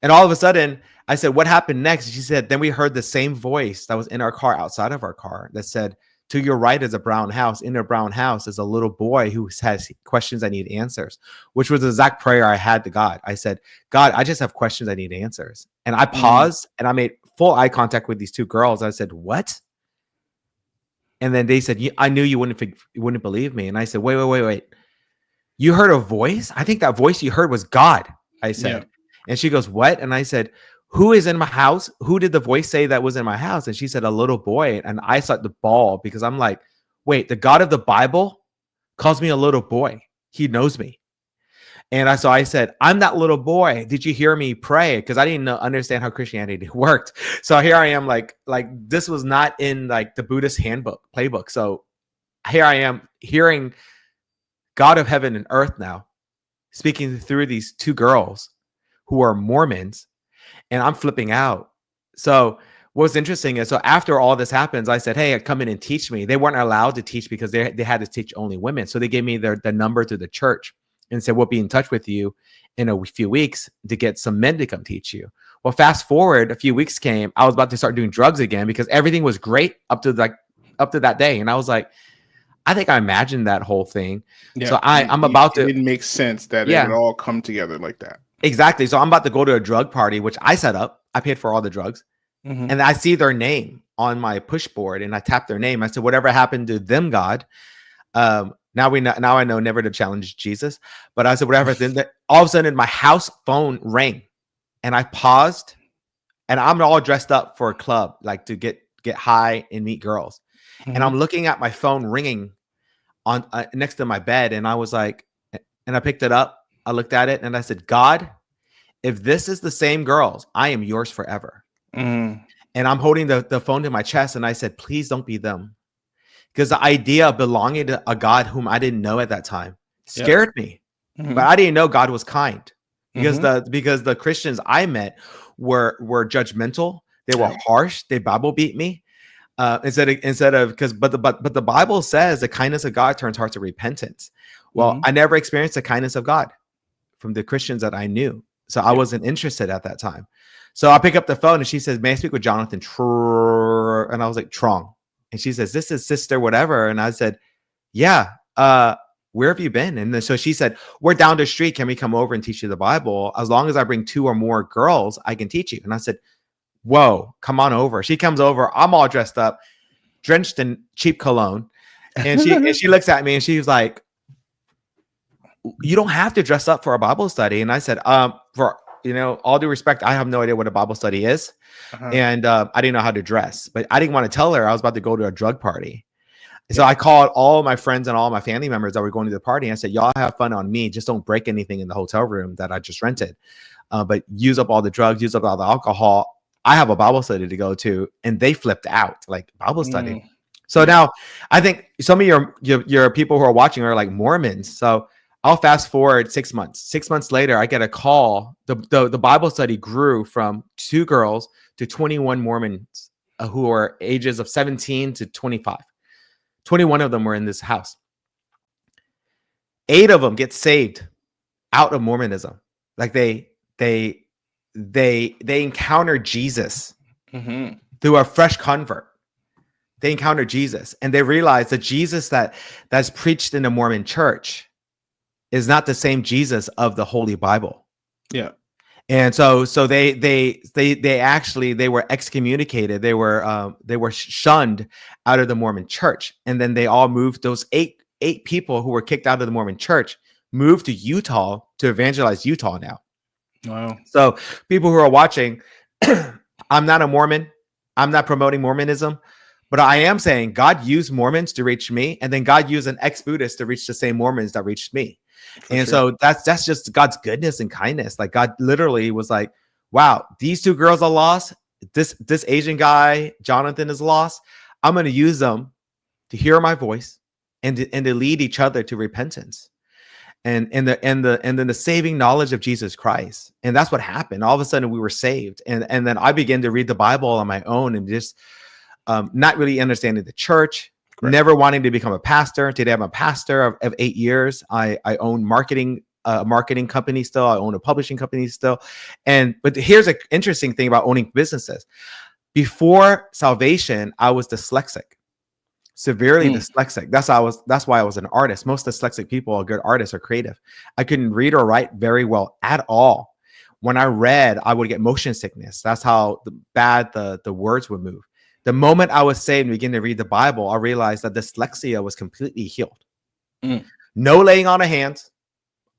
and all of a sudden I said, what happened next? She said, then we heard the same voice that was in our car, outside of our car, that said, to your right is a brown house. In a brown house is a little boy who has questions I need answers, which was the exact prayer I had to God. I said, God, I just have questions I need answers. And I paused and I made full eye contact with these two girls. I said, what? And then they said, I knew you wouldn't believe me. And I said, wait. You heard a voice? I think that voice you heard was God, I said. And she goes, what? And I said, who is in my house? Who did the voice say that was in my house? And she said, a little boy. And I started to bawl because I'm like, wait, the God of the Bible calls me a little boy. He knows me. And I said, I'm that little boy. Did you hear me pray? Because I didn't understand how Christianity worked. So here I am, like this was not in like the Buddhist playbook. So here I am hearing God of heaven and earth now speaking through these two girls who are Mormons. And I'm flipping out. So what's interesting is, so after all this happens, I said, hey, come in and teach me. They weren't allowed to teach because they had to teach only women. So they gave me the number to the church and said, we'll be in touch with you in a few weeks to get some men to come teach you. Well, fast forward, a few weeks came. I was about to start doing drugs again because everything was great up to that day. And I was like, I think I imagined that whole thing. Yeah, so it didn't make sense that it would all come together like that. Exactly. So I'm about to go to a drug party, which I set up. I paid for all the drugs. And I see their name on my push board and I tap their name. I said, whatever happened to them, God? Now I know never to challenge Jesus. But I said, whatever. Then all of a sudden my house phone rang and I paused and I'm all dressed up for a club, like to get high and meet girls. And I'm looking at my phone ringing on next to my bed. And I was like, and I picked it up. I looked at it and I said, God, if this is the same girls, I am yours forever. And I'm holding the phone to my chest. And I said, please don't be them. Because the idea of belonging to a God whom I didn't know at that time scared me. But I didn't know God was kind because the Christians I met were judgmental. They were harsh. They Bible beat me. Instead of because the Bible says the kindness of God turns hearts to repentance. Well, I never experienced the kindness of God from the Christians that I knew. So I wasn't interested at that time. So I pick up the phone and she says, may I speak with Jonnathan Truong? And I was like, Truong. And she says, this is sister whatever. And I said, yeah, where have you been? And then, so she said, we're down the street. Can we come over and teach you the Bible? As long as I bring 2 or more girls, I can teach you. And I said, whoa, come on over. She comes over. I'm all dressed up, drenched in cheap cologne. And she looks at me and she's like, you don't have to dress up for a Bible study. And I said, for all due respect, I have no idea what a Bible study is. And I didn't know how to dress, but I didn't want to tell her I was about to go to a drug party. So I called all my friends and all my family members that were going to the party. And I said, y'all have fun on me. Just don't break anything in the hotel room that I just rented. But use up all the drugs, use up all the alcohol. I have a Bible study to go to. And they flipped out, like, Bible study. So now I think some of your people who are watching are like Mormons. So I'll fast forward 6 months. 6 months later, I get a call. The Bible study grew from 2 girls to 21 Mormons who are ages of 17 to 25. 21 of them were in this house. 8 of them get saved out of Mormonism. Like they encounter Jesus through a fresh convert. They encounter Jesus and they realize the Jesus that's preached in the Mormon church is not the same Jesus of the Holy Bible. Yeah. And so they were excommunicated. They were shunned out of the Mormon church. And then they all moved. Those eight people who were kicked out of the Mormon church moved to Utah to evangelize Utah now. Wow. So people who are watching, I'm not a Mormon. I'm not promoting Mormonism, but I am saying God used Mormons to reach me, and then God used an ex-Buddhist to reach the same Mormons that reached me. So that's just God's goodness and kindness. Like God literally was like, wow, these 2 girls are lost. This Asian guy, Jonnathan, is lost. I'm going to use them to hear my voice and to lead each other to repentance. And then the saving knowledge of Jesus Christ. And that's what happened. All of a sudden we were saved. And then I began to read the Bible on my own and just not really understanding the church, never wanting to become a pastor. Today I'm a pastor of 8 years. I own marketing company still. I own a publishing company still. But here's an interesting thing about owning businesses. Before salvation, I was dyslexic. Severely dyslexic. That's why I was an artist. Most dyslexic people are good artists or creative. I couldn't read or write very well at all. When I read, I would get motion sickness. That's how bad the words would move. The moment I was saved and began to read the Bible, I realized that dyslexia was completely healed. No laying on of hands.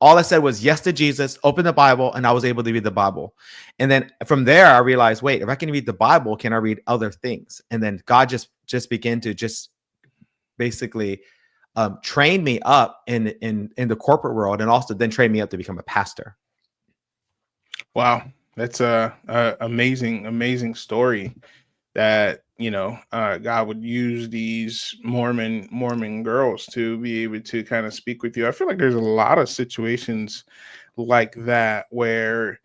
All I said was yes to Jesus, open the Bible, and I was able to read the Bible. And then from there, I realized, wait, if I can read the Bible, can I read other things? And then God just began to basically train me up in the corporate world, and also then train me up to become a pastor. Wow, that's a amazing story that God would use these Mormon girls to be able to kind of speak with you. I feel like there's a lot of situations like that where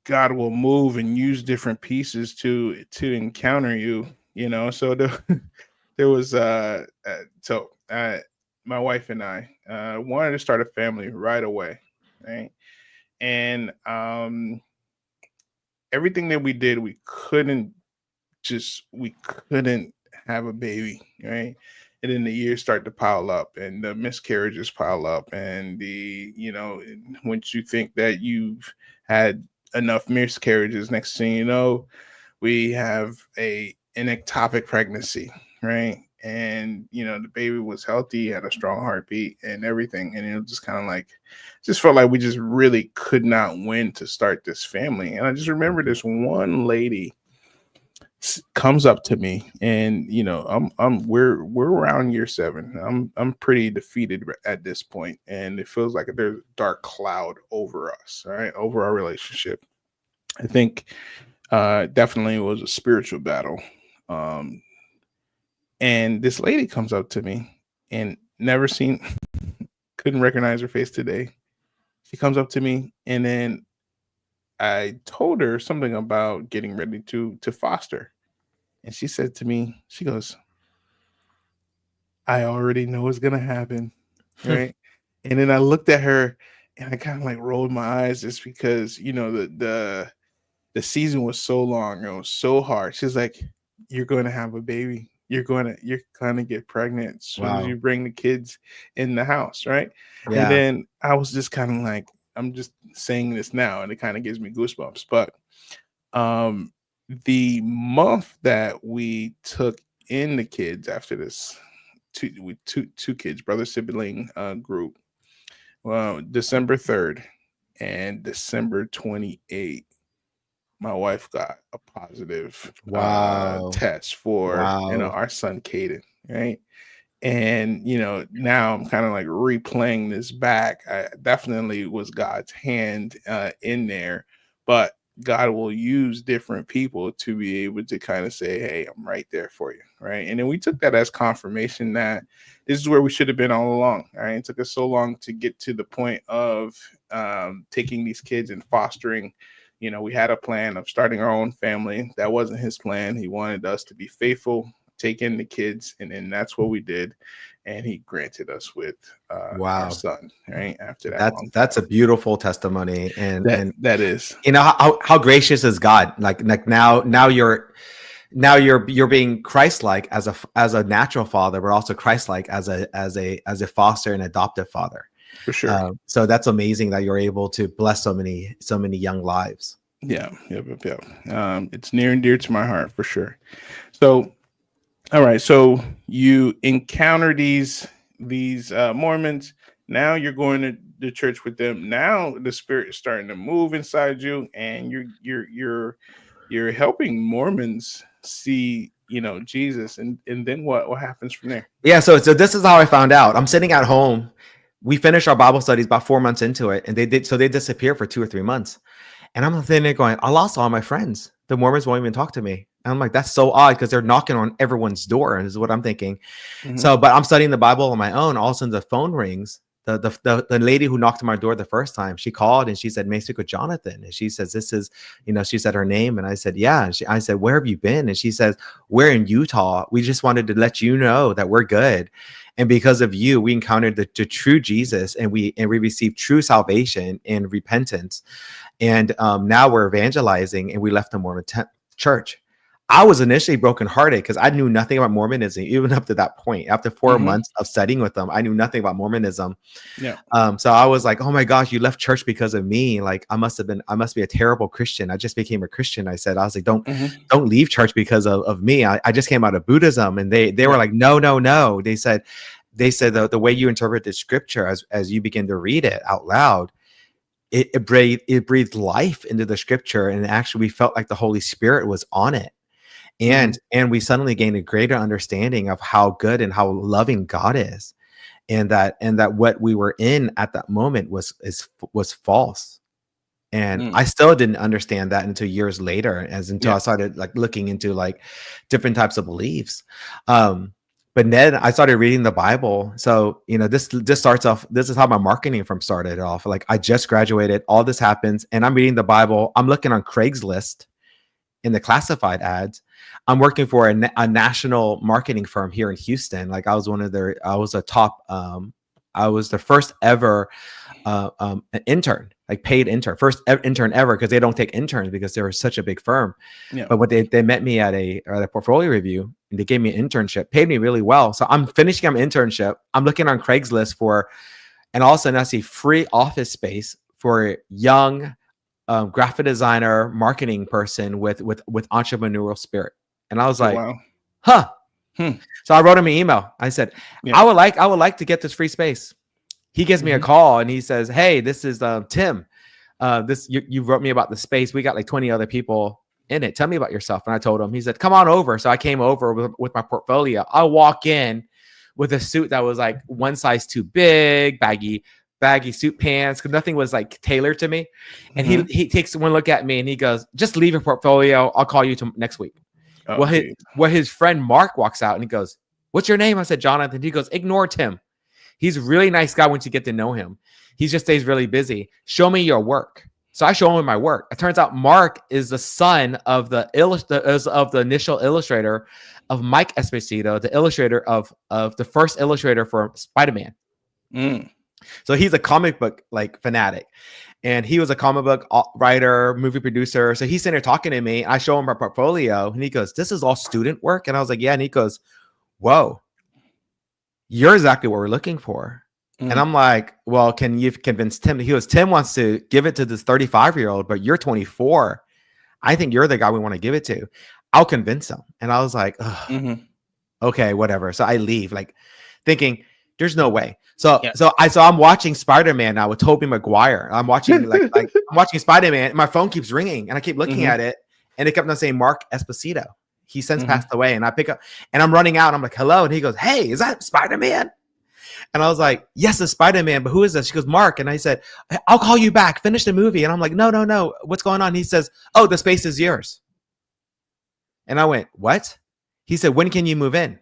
God will move and use different pieces to encounter you. So there was my wife and I wanted to start a family right away, right? And everything that we did, we couldn't have a baby, right? And then the years start to pile up and the miscarriages pile up, and once you think that you've had enough miscarriages, next thing you know, we have an ectopic pregnancy, right? And the baby was healthy, had a strong heartbeat and everything, and it just kind of like felt like we just really could not win to start this family. And I just remember this one lady comes up to me, and we're around year 7. I'm pretty defeated at this point, and it feels like there's a dark cloud over us, right, over our relationship. I think definitely it was a spiritual battle. And this lady comes up to me, and couldn't recognize her face today. She comes up to me, and then I told her something about getting ready to foster. And she said to me, she goes, I already know what's going to happen. Right. And then I looked at her and I kind of like rolled my eyes, just because, the season was so long. It was so hard. She's like, you're going to have a baby. You're going to get pregnant as soon as you bring the kids in the house. Right. Yeah. And then I was just kind of like, I'm just saying this now, and it kind of gives me goosebumps. But the month that we took in the kids after this, two kids, brother sibling group, December 3rd and December 28th, my wife got a positive test for our son Caden, right? And now I'm kind of like replaying this back. I definitely was God's hand in there, but God will use different people to be able to kind of say, hey, I'm right there for you, right? And then we took that as confirmation that this is where we should have been all along, right? It took us so long to get to the point of taking these kids and fostering, we had a plan of starting our own family. That wasn't his plan. He wanted us to be faithful, take in the kids, and then that's what we did. And he granted us with our Wow. son, right? After that long That's a time. beautiful testimony. And That is. how gracious is God? Like now you're being Christ-like as a natural father, but also Christ-like as a foster and adoptive father. For sure. So that's amazing that you're able to bless so many young lives. Yeah. It's near and dear to my heart, for sure. So, all right. So you encounter these Mormons. Now you're going to the church with them. Now the Spirit is starting to move inside you, and you're helping Mormons see Jesus. And then what happens from there? Yeah. So this is how I found out. I'm sitting at home. We finished our Bible studies about 4 months into it, and they disappeared for 2 or 3 months. And I'm sitting there going, I lost all my friends. The Mormons won't even talk to me. And I'm like, that's so odd, because they're knocking on everyone's door, and this is what I'm thinking. Mhm. So, but I'm studying the Bible on my own. All of a sudden, the phone rings. The lady who knocked on my door the first time, she called and she said, "May I speak with Jonnathan?" And she says, "This is," she said her name, and I said, "Yeah." And I said, "Where have you been?" And she says, "We're in Utah. We just wanted to let you know that we're good, and because of you, we encountered the true Jesus, and we received true salvation and repentance, and now we're evangelizing, and we left the Mormon church." I was initially brokenhearted because I knew nothing about Mormonism, even up to that point. After 4 months of studying with them, I knew nothing about Mormonism. Yeah. So I was like, "Oh my gosh, you left church because of me. Like I must be a terrible Christian. I just became a Christian." I was like, don't leave church because of me. I just came out of Buddhism. And they were like, no. They said the way you interpret the scripture as you begin to read it out loud, it breathed life into the scripture. And actually we felt like the Holy Spirit was on it. And we suddenly gained a greater understanding of how good and how loving God is, and that what we were in at that moment was false. And I still didn't understand that until years later, until I started like looking into like different types of beliefs. But then I started reading the Bible. So this starts off. This is how my marketing firm started off. Like I just graduated, all this happens, and I'm reading the Bible. I'm looking on Craigslist in the classified ads. I'm working for a national marketing firm here in Houston. Like I was I was the first ever an intern, like paid intern, first intern ever, because they don't take interns because they're such a big firm. Yeah. But they met me at a portfolio review, and they gave me an internship, paid me really well. So I'm finishing my internship. I'm looking on Craigslist and all of a sudden I see free office space for young graphic designer, marketing person with entrepreneurial spirit. And I was like, wow. Huh. So I wrote him an email. I said, I would like to get this free space. He gives me a call and he says, "Hey, this is Tim. You wrote me about the space. We got like 20 other people in it. Tell me about yourself." And I told him. He said, "Come on over." So I came over with my portfolio. I walk in with a suit that was like one size too big, baggy suit pants, because nothing was like tailored to me. And he takes one look at me and he goes, "Just leave your portfolio. I'll call you next week." Oh, well, his friend Mark walks out and he goes, "What's your name?" I said, "Jonnathan." He goes, "Ignore Tim. He's a really nice guy once you get to know him. He just stays really busy. Show me your work." So I show him my work. It turns out Mark is the son of the initial illustrator of Mike Esposito, the illustrator of the first illustrator for Spider-Man. So he's a comic book like fanatic, and he was a comic book writer, movie producer. So he's sitting there talking to me. I show him my portfolio, and he goes, "This is all student work?" And I was like, "Yeah." And he goes, "Whoa, you're exactly what we're looking for." And I'm like, "Well, can you convince Tim?" He goes, "Tim wants to give it to this 35-year-old, but you're 24. I think you're the guy we want to give it to. I'll convince him." And I was like, okay, whatever. So I leave, like thinking, there's no way. So I'm watching Spider-Man now with Tobey Maguire. I'm watching I'm watching Spider-Man. My phone keeps ringing, and I keep looking at it, and it kept on saying Mark Esposito. He since passed away, and I pick up, and I'm running out. I'm like, "Hello," and he goes, "Hey, is that Spider-Man?" And I was like, "Yes, it's Spider-Man, but who is this?" She goes, "Mark." And I said, "I'll call you back. Finish the movie." And I'm like, No. What's going on? He says, "Oh, the space is yours." And I went, "What?" He said, "When can you move in?"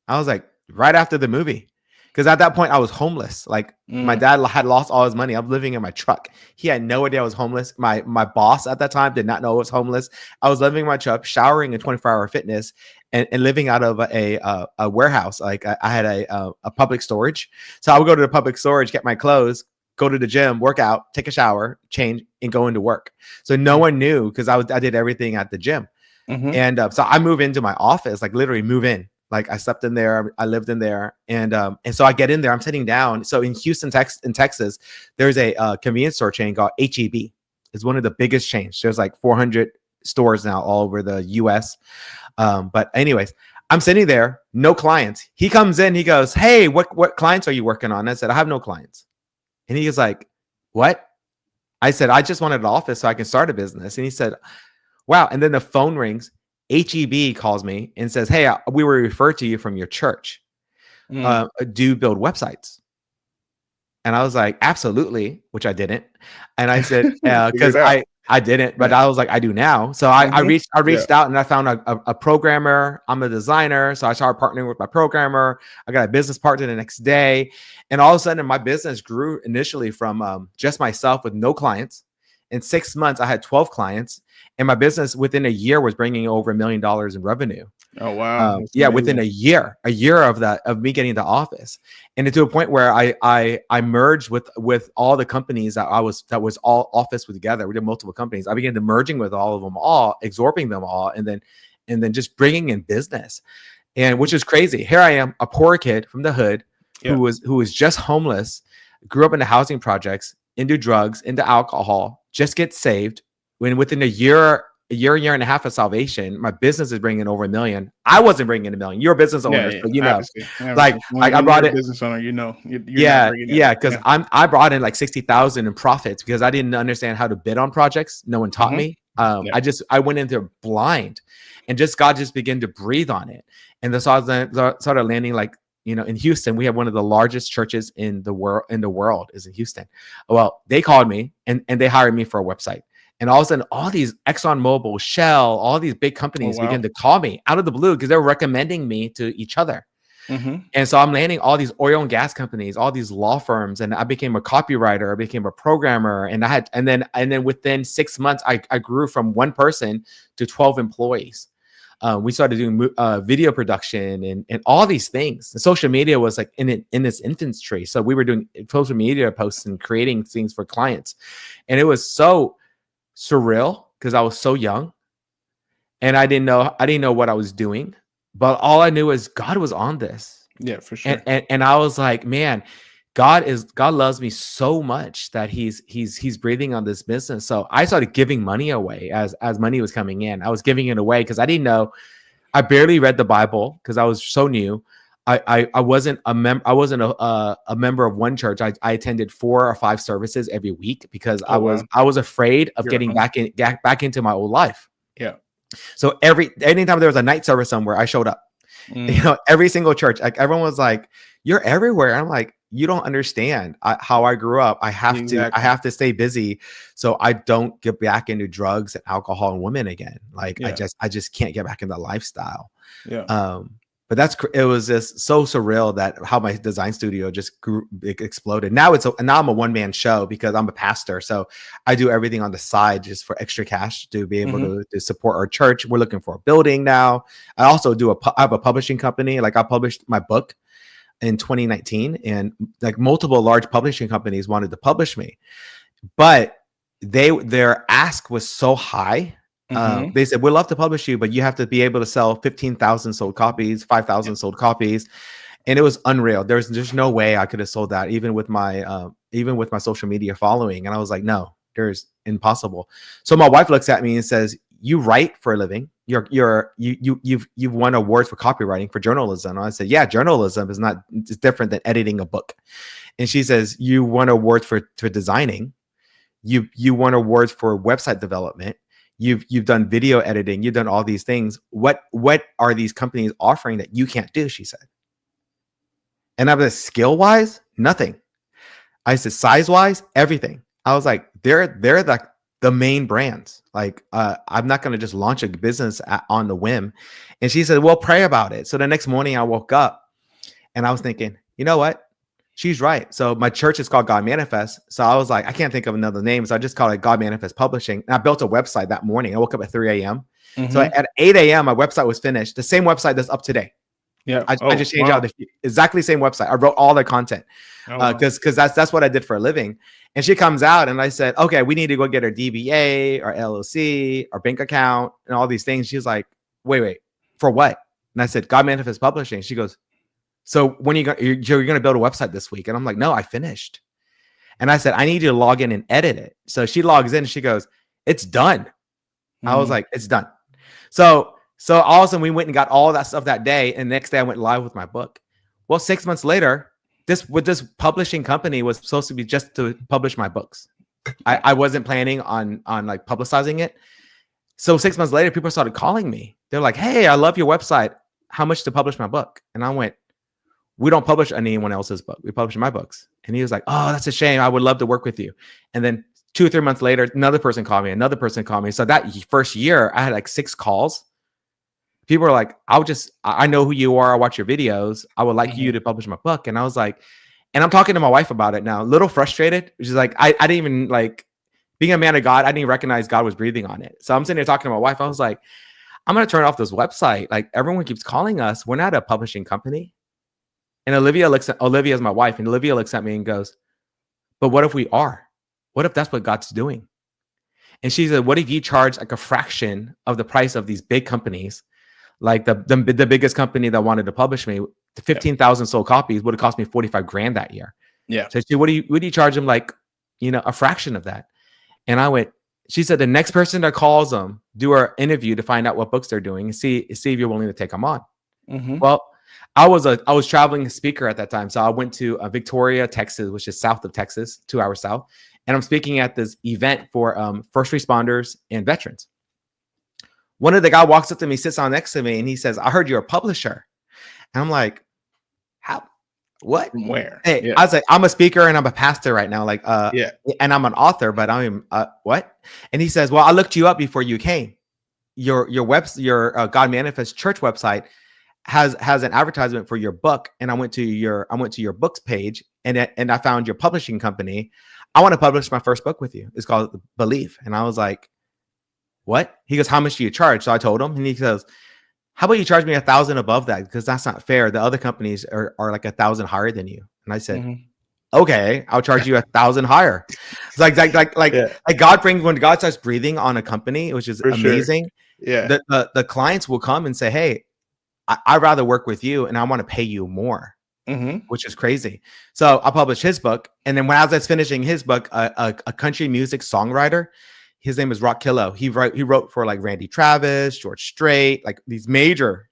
I was like, "Right after the movie." Because at that point I was homeless. Like my Mm. dad had lost all his money. I was living in my truck. He had no idea I was homeless. My boss at that time did not know I was homeless. I was living in my truck, showering in 24-hour fitness, and living out of a warehouse. Like I had a public storage. So I would go to the public storage, get my clothes, go to the gym, work out, take a shower, change, and go into work. So no one knew because I did everything at the gym. Mm-hmm. And so I move into my office, like literally move in. Like I slept in there, I lived in there, and so I get in there. I'm sitting down. So in Houston, Texas, there's a convenience store chain called HEB. It's one of the biggest chains. There's like 400 stores now all over the U.S. But anyways, I'm sitting there, no clients. He comes in, he goes, "Hey, what clients are you working on?" I said, "I have no clients." And he was like, "What?" I said, "I just wanted an office so I can start a business." And he said, "Wow." And then the phone rings. HEB calls me and says, "Hey, we were referred to you from your church. Do you build websites?" And I was like, "Absolutely," which I didn't. And I said, because I didn't, but I was like, I do now. So I reached out and I found a programmer. I'm a designer. So I started partnering with my programmer. I got a business partner the next day. And all of a sudden my business grew initially from just myself with no clients. In 6 months, I had 12 clients, and my business within a year was bringing over $1 million in revenue. Oh wow! Yeah, within a year of me getting the office, and to a point where I merged with all the companies that was all office with together. We did multiple companies. I began to merging with all of them, all absorbing them all, and then just bringing in business, and which is crazy. Here I am, a poor kid from the hood, who was just homeless, grew up in the housing projects, into drugs, into alcohol. Just get saved. When within a year and a half of salvation, my business is bringing over $1 million. I wasn't bringing in $1 million. You're a business owner, so you know. Obviously. Like I brought it. Business owner, you know. Because I brought in like 60,000 in profits because I didn't understand how to bid on projects. No one taught me. I went into blind, and God just began to breathe on it, and the started landing like. You know, in Houston, we have one of the largest churches in the world is in Houston. Well, they called me and they hired me for a website. And all of a sudden, all these ExxonMobil, Shell, all these big companies began to call me out of the blue because they're recommending me to each other. Mm-hmm. And so I'm landing all these oil and gas companies, all these law firms, and I became a copywriter, I became a programmer, and then within 6 months, I grew from one person to 12 employees. We started doing video production and all these things. And social media was like in its infancy. So we were doing social media posts and creating things for clients. And it was so surreal because I was so young and I didn't know what I was doing. But all I knew is God was on this. Yeah, for sure. And I was like, man, God loves me so much that he's breathing on this business. So I started giving money away as money was coming in. I was giving it away because I didn't know. I barely read the Bible because I was so new. I wasn't a member of one church. I attended 4 or 5 services every week because I was afraid of getting back into my old life. Yeah. So anytime there was a night service somewhere, I showed up. You know, every single church, like everyone was like, "You're everywhere." I'm like, you don't understand how I grew up. I have to stay busy so I don't get back into drugs and alcohol and women again. Like I just can't get back in that lifestyle. Yeah. But it was just so surreal that how my design studio just exploded. Now I'm a one-man show because I'm a pastor. So I do everything on the side just for extra cash to be able to support our church. We're looking for a building now. I also I have a publishing company. Like I published my book in 2019 and like multiple large publishing companies wanted to publish me, but their ask was so high. They said, "We'd love to publish you, but you have to be able to sell 15,000 sold copies, 5,000 sold copies." And it was unreal. There's no way I could have sold that even with my social media following. And I was like, no, there's impossible. So my wife looks at me and says, "You write for a living. You've won awards for copywriting, for journalism." And I said, "Yeah, journalism it's different than editing a book." And she says, "You won awards for designing. You won awards for website development. You've done video editing. You've done all these things. What are these companies offering that you can't do?" She said. And I was skill wise, nothing. I said size wise, everything. I was like, they're like the main brands. Like, I'm not going to just launch a business on the whim. And she said, "Well, pray about it." So the next morning I woke up and I was thinking, you know what? She's right. So my church is called God Manifest. So I was like, I can't think of another name. So I just called it God Manifest Publishing. And I built a website that morning. I woke up at 3 a.m. So at 8 a.m., my website was finished. The same website that's up today. Yeah. I just changed out exactly same website. I wrote all the content because that's what I did for a living. And she comes out and I said, okay, we need to go get our DBA, our LLC, our bank account, and all these things. She's like, wait, for what? And I said, God Manifest Publishing. She goes, so when you're going to build a website this week? And I'm like, no, I finished. And I said, I need you to log in and edit it. So she logs in and she goes, it's done. I was like, it's done. So all of a sudden we went and got all that stuff that day. And the next day I went live with my book. Well, 6 months later, this publishing company was supposed to be just to publish my books. I wasn't planning on like publicizing it. So 6 months later, people started calling me. They're like, hey, I love your website. How much to publish my book? And I went, we don't publish anyone else's book. We publish my books. And he was like, oh, that's a shame. I would love to work with you. And then 2 or 3 months later, another person called me. So that first year, I had like 6 calls. People were like, I know who you are. I watch your videos. I would like you to publish my book. And I was like, and I'm talking to my wife about it now, a little frustrated, which is like, I didn't even like being a man of God. I didn't recognize God was breathing on it. So I'm sitting here talking to my wife. I was like, I'm going to turn off this website. Like everyone keeps calling us. We're not a publishing company. And Olivia is my wife. And Olivia looks at me and goes, but what if we are? What if that's what God's doing? And she said, what if you charge like a fraction of the price of these big companies? Like the biggest company that wanted to publish me, 15,000 sold copies would have cost me 45 grand that year. Yeah. So she, what do you charge them? Like, a fraction of that. And I went, she said, the next person that calls them, do our interview to find out what books they're doing and see if you're willing to take them on. Well, I was traveling speaker at that time. So I went to Victoria, Texas, which is south of Texas, 2 hours south. And I'm speaking at this event for first responders and veterans. One of the guy walks up to me, sits on next to me, and he says, I heard you're a publisher. And I'm like, how? What? From where? Hey, yeah. I was like, I'm a speaker and I'm a pastor right now. Like, and I'm an author, but I'm what? And he says, well, I looked you up before you came. Your God Manifest Church website has an advertisement for your book. And I went to your books page and I found your publishing company. I want to publish my first book with you. It's called Believe. And I was like, what? He goes, how much do you charge? So I told him, and he goes, how about you charge me 1,000 above that? Because that's not fair. The other companies are like 1,000 higher than you. And I said, okay, I'll charge you 1,000 higher. It's like God when God starts breathing on a company, which is amazing. Sure. Yeah. The clients will come and say, hey, I'd rather work with you and I want to pay you more, which is crazy. So I published his book. And then when I was finishing his book, a country music songwriter, his name is Rock Killo. He wrote for like Randy Travis, George Strait, like these major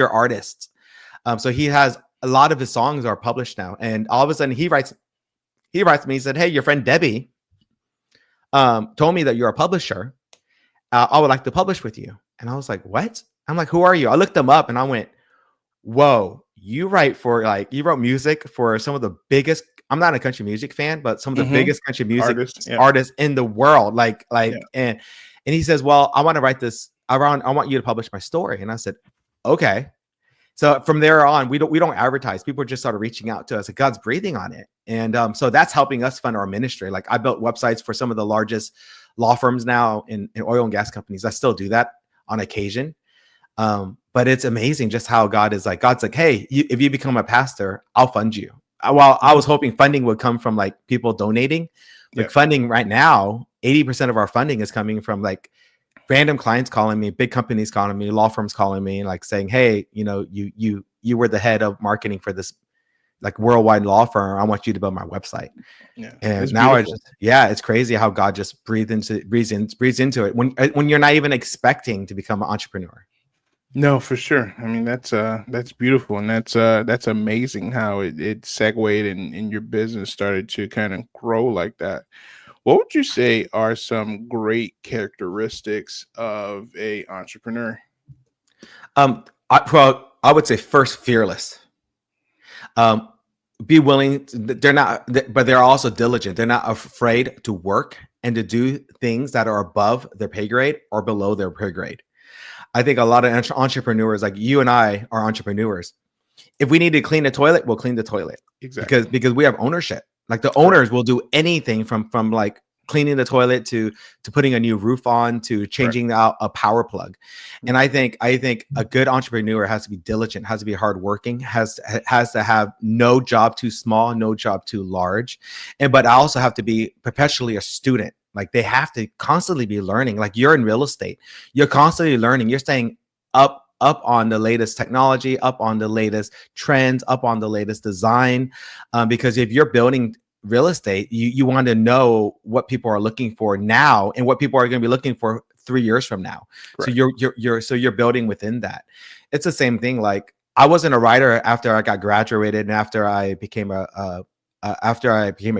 artists. So he has a lot of his songs are published now. And all of a sudden he writes me, he said, hey, your friend Debbie told me that you're a publisher. I would like to publish with you. And I was like, what? I'm like, who are you? I looked them up and I went, whoa, you wrote music for some of the biggest, I'm not a country music fan, but some of the biggest country music artists in the world. And he says, well, I want to write this around. I want you to publish my story. And I said, okay. So from there on, we don't advertise. People just started reaching out to us. Like God's breathing on it. And so that's helping us fund our ministry. Like I built websites for some of the largest law firms now in oil and gas companies. I still do that on occasion. But it's amazing just how God's like, hey, if you become a pastor, I'll fund you. Well, I was hoping funding would come from like people donating. Like funding right now, 80% of our funding is coming from like random clients calling me, big companies calling me, law firms calling me, like saying, hey, you were the head of marketing for this like worldwide law firm. I want you to build my website. Yeah. And now it's crazy how God just breathes into it when you're not even expecting to become an entrepreneur. No, for sure. I mean, that's beautiful. And that's amazing how it segued and your business started to kind of grow like that. What would you say are some great characteristics of a entrepreneur? I would say first, fearless. Be willing. But they're also diligent. They're not afraid to work and to do things that are above their pay grade or below their pay grade. I think a lot of entrepreneurs, like you and I, are entrepreneurs. If we need to clean the toilet, we'll clean the toilet. Exactly. Because we have ownership. Like the owners will do anything from like cleaning the toilet to putting a new roof on to changing out a power plug. And I think a good entrepreneur has to be diligent, has to be hardworking, has to have no job too small, no job too large, but also have to be perpetually a student. Like they have to constantly be learning. Like you're in real estate, you're constantly learning. You're staying up on the latest technology, up on the latest trends, up on the latest design, because if you're building real estate, you want to know what people are looking for now and what people are going to be looking for 3 years from now. Correct. So you're building within that. It's the same thing. Like I wasn't a writer after I got graduated and after I became a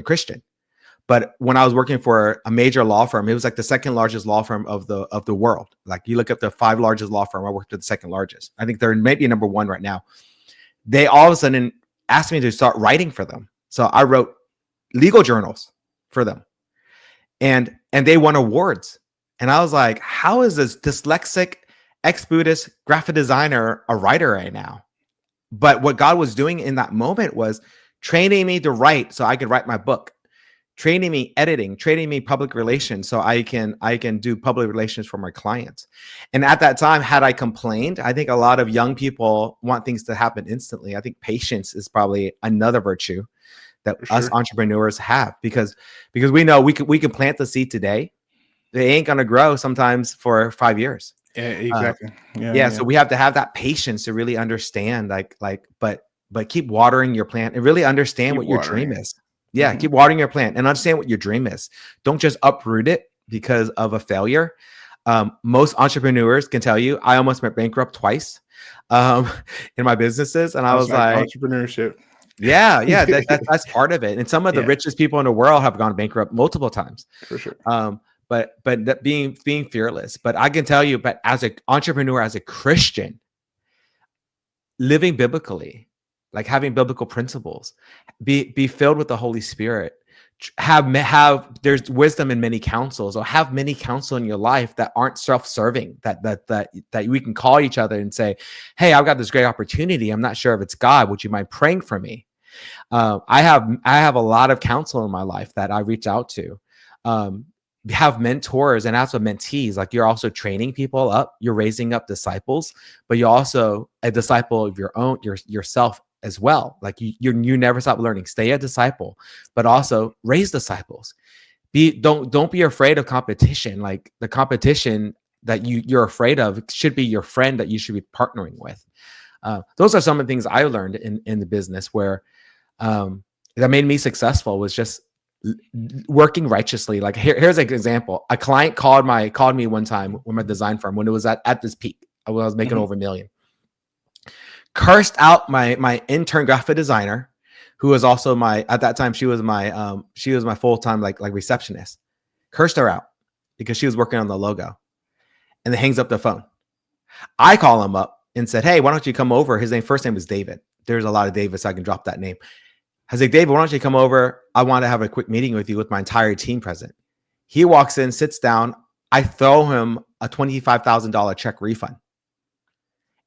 Christian. But when I was working for a major law firm, it was like the second largest law firm of the world. Like you look up the 5 largest law firm, I worked with the second largest. I think they're maybe number 1 right now. They all of a sudden asked me to start writing for them. So I wrote legal journals for them, and they won awards. And I was like, how is this dyslexic ex-Buddhist graphic designer a writer right now? But what God was doing in that moment was training me to write so I could write my book, training me editing, training me public relations so I can do public relations for my clients. And at that time, had I complained, I think a lot of young people want things to happen instantly. I think patience is probably another virtue that us entrepreneurs have, because we know we can plant the seed today. They ain't gonna grow sometimes for 5 years. Yeah, exactly. So we have to have that patience to really understand, but keep watering your plant and really understand what your dream is. Yeah, keep watering your plant and understand what your dream is. Don't just uproot it because of a failure. Most entrepreneurs can tell you, I almost went bankrupt twice in my businesses, and I was like entrepreneurship. Yeah, that's part of it. And some of the richest people in the world have gone bankrupt multiple times. For sure. But that being fearless. But I can tell you, but as an entrepreneur, as a Christian, living biblically, like having biblical principles, be filled with the Holy Spirit, there's wisdom in many counsels, or have many counsel in your life that aren't self-serving, that we can call each other and say, hey, I've got this great opportunity. I'm not sure if it's God. Would you mind praying for me? I have a lot of counsel in my life that I reach out to. Have mentors and also mentees. Like you're also training people up, you're raising up disciples, but you're also a disciple of your own, yourself as well. Like you never stop learning. Stay a disciple, but also raise disciples. Don't be afraid of competition. Like the competition that you're afraid of should be your friend that you should be partnering with. Those are some of the things I learned in the business where that made me successful, was just working righteously. Like here's an example. A client called me one time with my design firm when it was at this peak. I was making over $1 million. Cursed out my intern graphic designer, who was also at that time she was my full-time like receptionist. Cursed her out because she was working on the logo, and then hangs up the phone. I call him up and said, hey, why don't you come over? His first name was David. There's a lot of David, so I can drop that name. I was like, David, why don't you come over? I want to have a quick meeting with you with my entire team present. He walks in, sits down. I throw him a $25,000 check refund.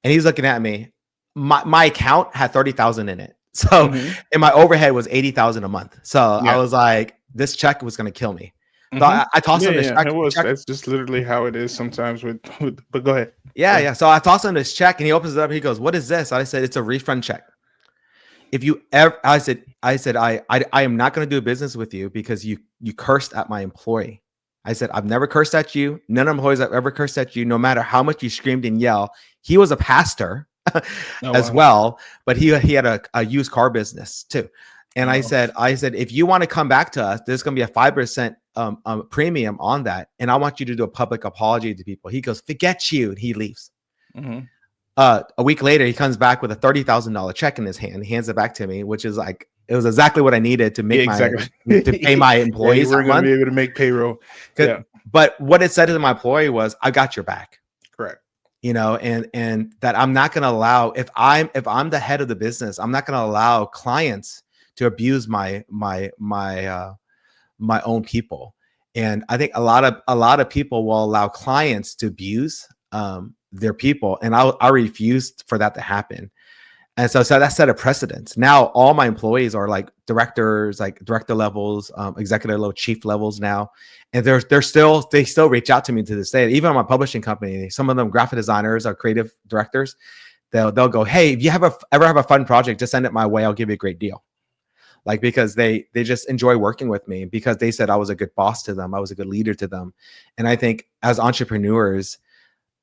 And he's looking at me. My account had 30,000 in it. So, and my overhead was 80,000 a month. So I was like, this check was going to kill me. So I tossed him this check. That's just literally how it is sometimes but go ahead. Yeah. So I tossed him this check and he opens it up and he goes, what is this? I said, it's a refund check. If you ever, I said, I am not going to do business with you because you cursed at my employee. I said, I've never cursed at you. None of the employees have ever cursed at you, no matter how much you screamed and yelled. He was a pastor as well, but he had a used car business too. And I said, if you want to come back to us, there's going to be a 5% premium on that. And I want you to do a public apology to people. He goes, forget you. And he leaves. A week later, he comes back with a $30,000 check in his hand. He hands it back to me, which is like, it was exactly what I needed to make to pay my employees. You weren't going to be able to make payroll. Yeah. But what it said to my employee was, I got your back. Correct. You know, and that I'm not going to allow, if I'm the head of the business, I'm not going to allow clients to abuse my own people. And I think a lot of people will allow clients to abuse their people, and I refuse for that to happen. And so that set a precedence. Now all my employees are like directors, like director levels, executive level, chief levels now. And they still reach out to me to this day. Even on my publishing company, some of them graphic designers or creative directors, they'll go, hey, if you ever have a fun project, just send it my way. I'll give you a great deal. Like, because they just enjoy working with me, because they said I was a good boss to them. I was a good leader to them. And I think as entrepreneurs,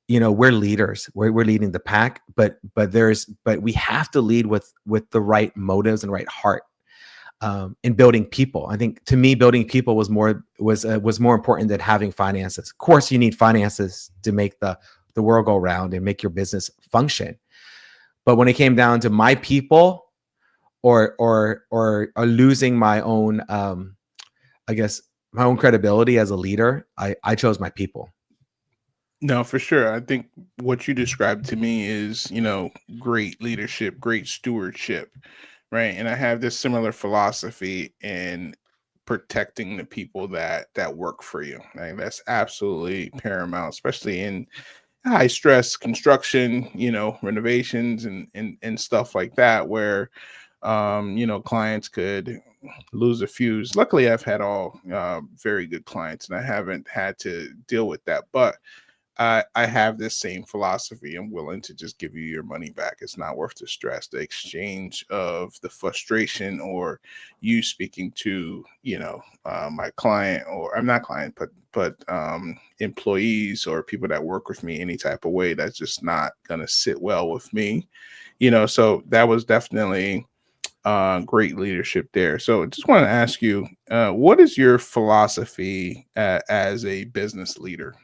we're leaders. We're leading the pack, but we have to lead with the right motives and right heart in building people. I think, to me, building people was more important than having finances. Of course, you need finances to make the world go round and make your business function. But when it came down to my people, or losing my own, I guess, my own credibility as a leader, I chose my people. No, for sure. I think what you described to me is, great leadership, great stewardship, right? And I have this similar philosophy in protecting the people that work for you. Right? That's absolutely paramount, especially in high stress construction, renovations and stuff like that, where clients could lose a fuse. Luckily, I've had all very good clients, and I haven't had to deal with that. But I have this same philosophy. I'm willing to just give you your money back. It's not worth the stress, the exchange of the frustration, or you speaking to, my client, or I'm not client, but employees or people that work with me any type of way. That's just not going to sit well with me, so that was definitely great leadership there. So I just want to ask you, what is your philosophy as a business leader?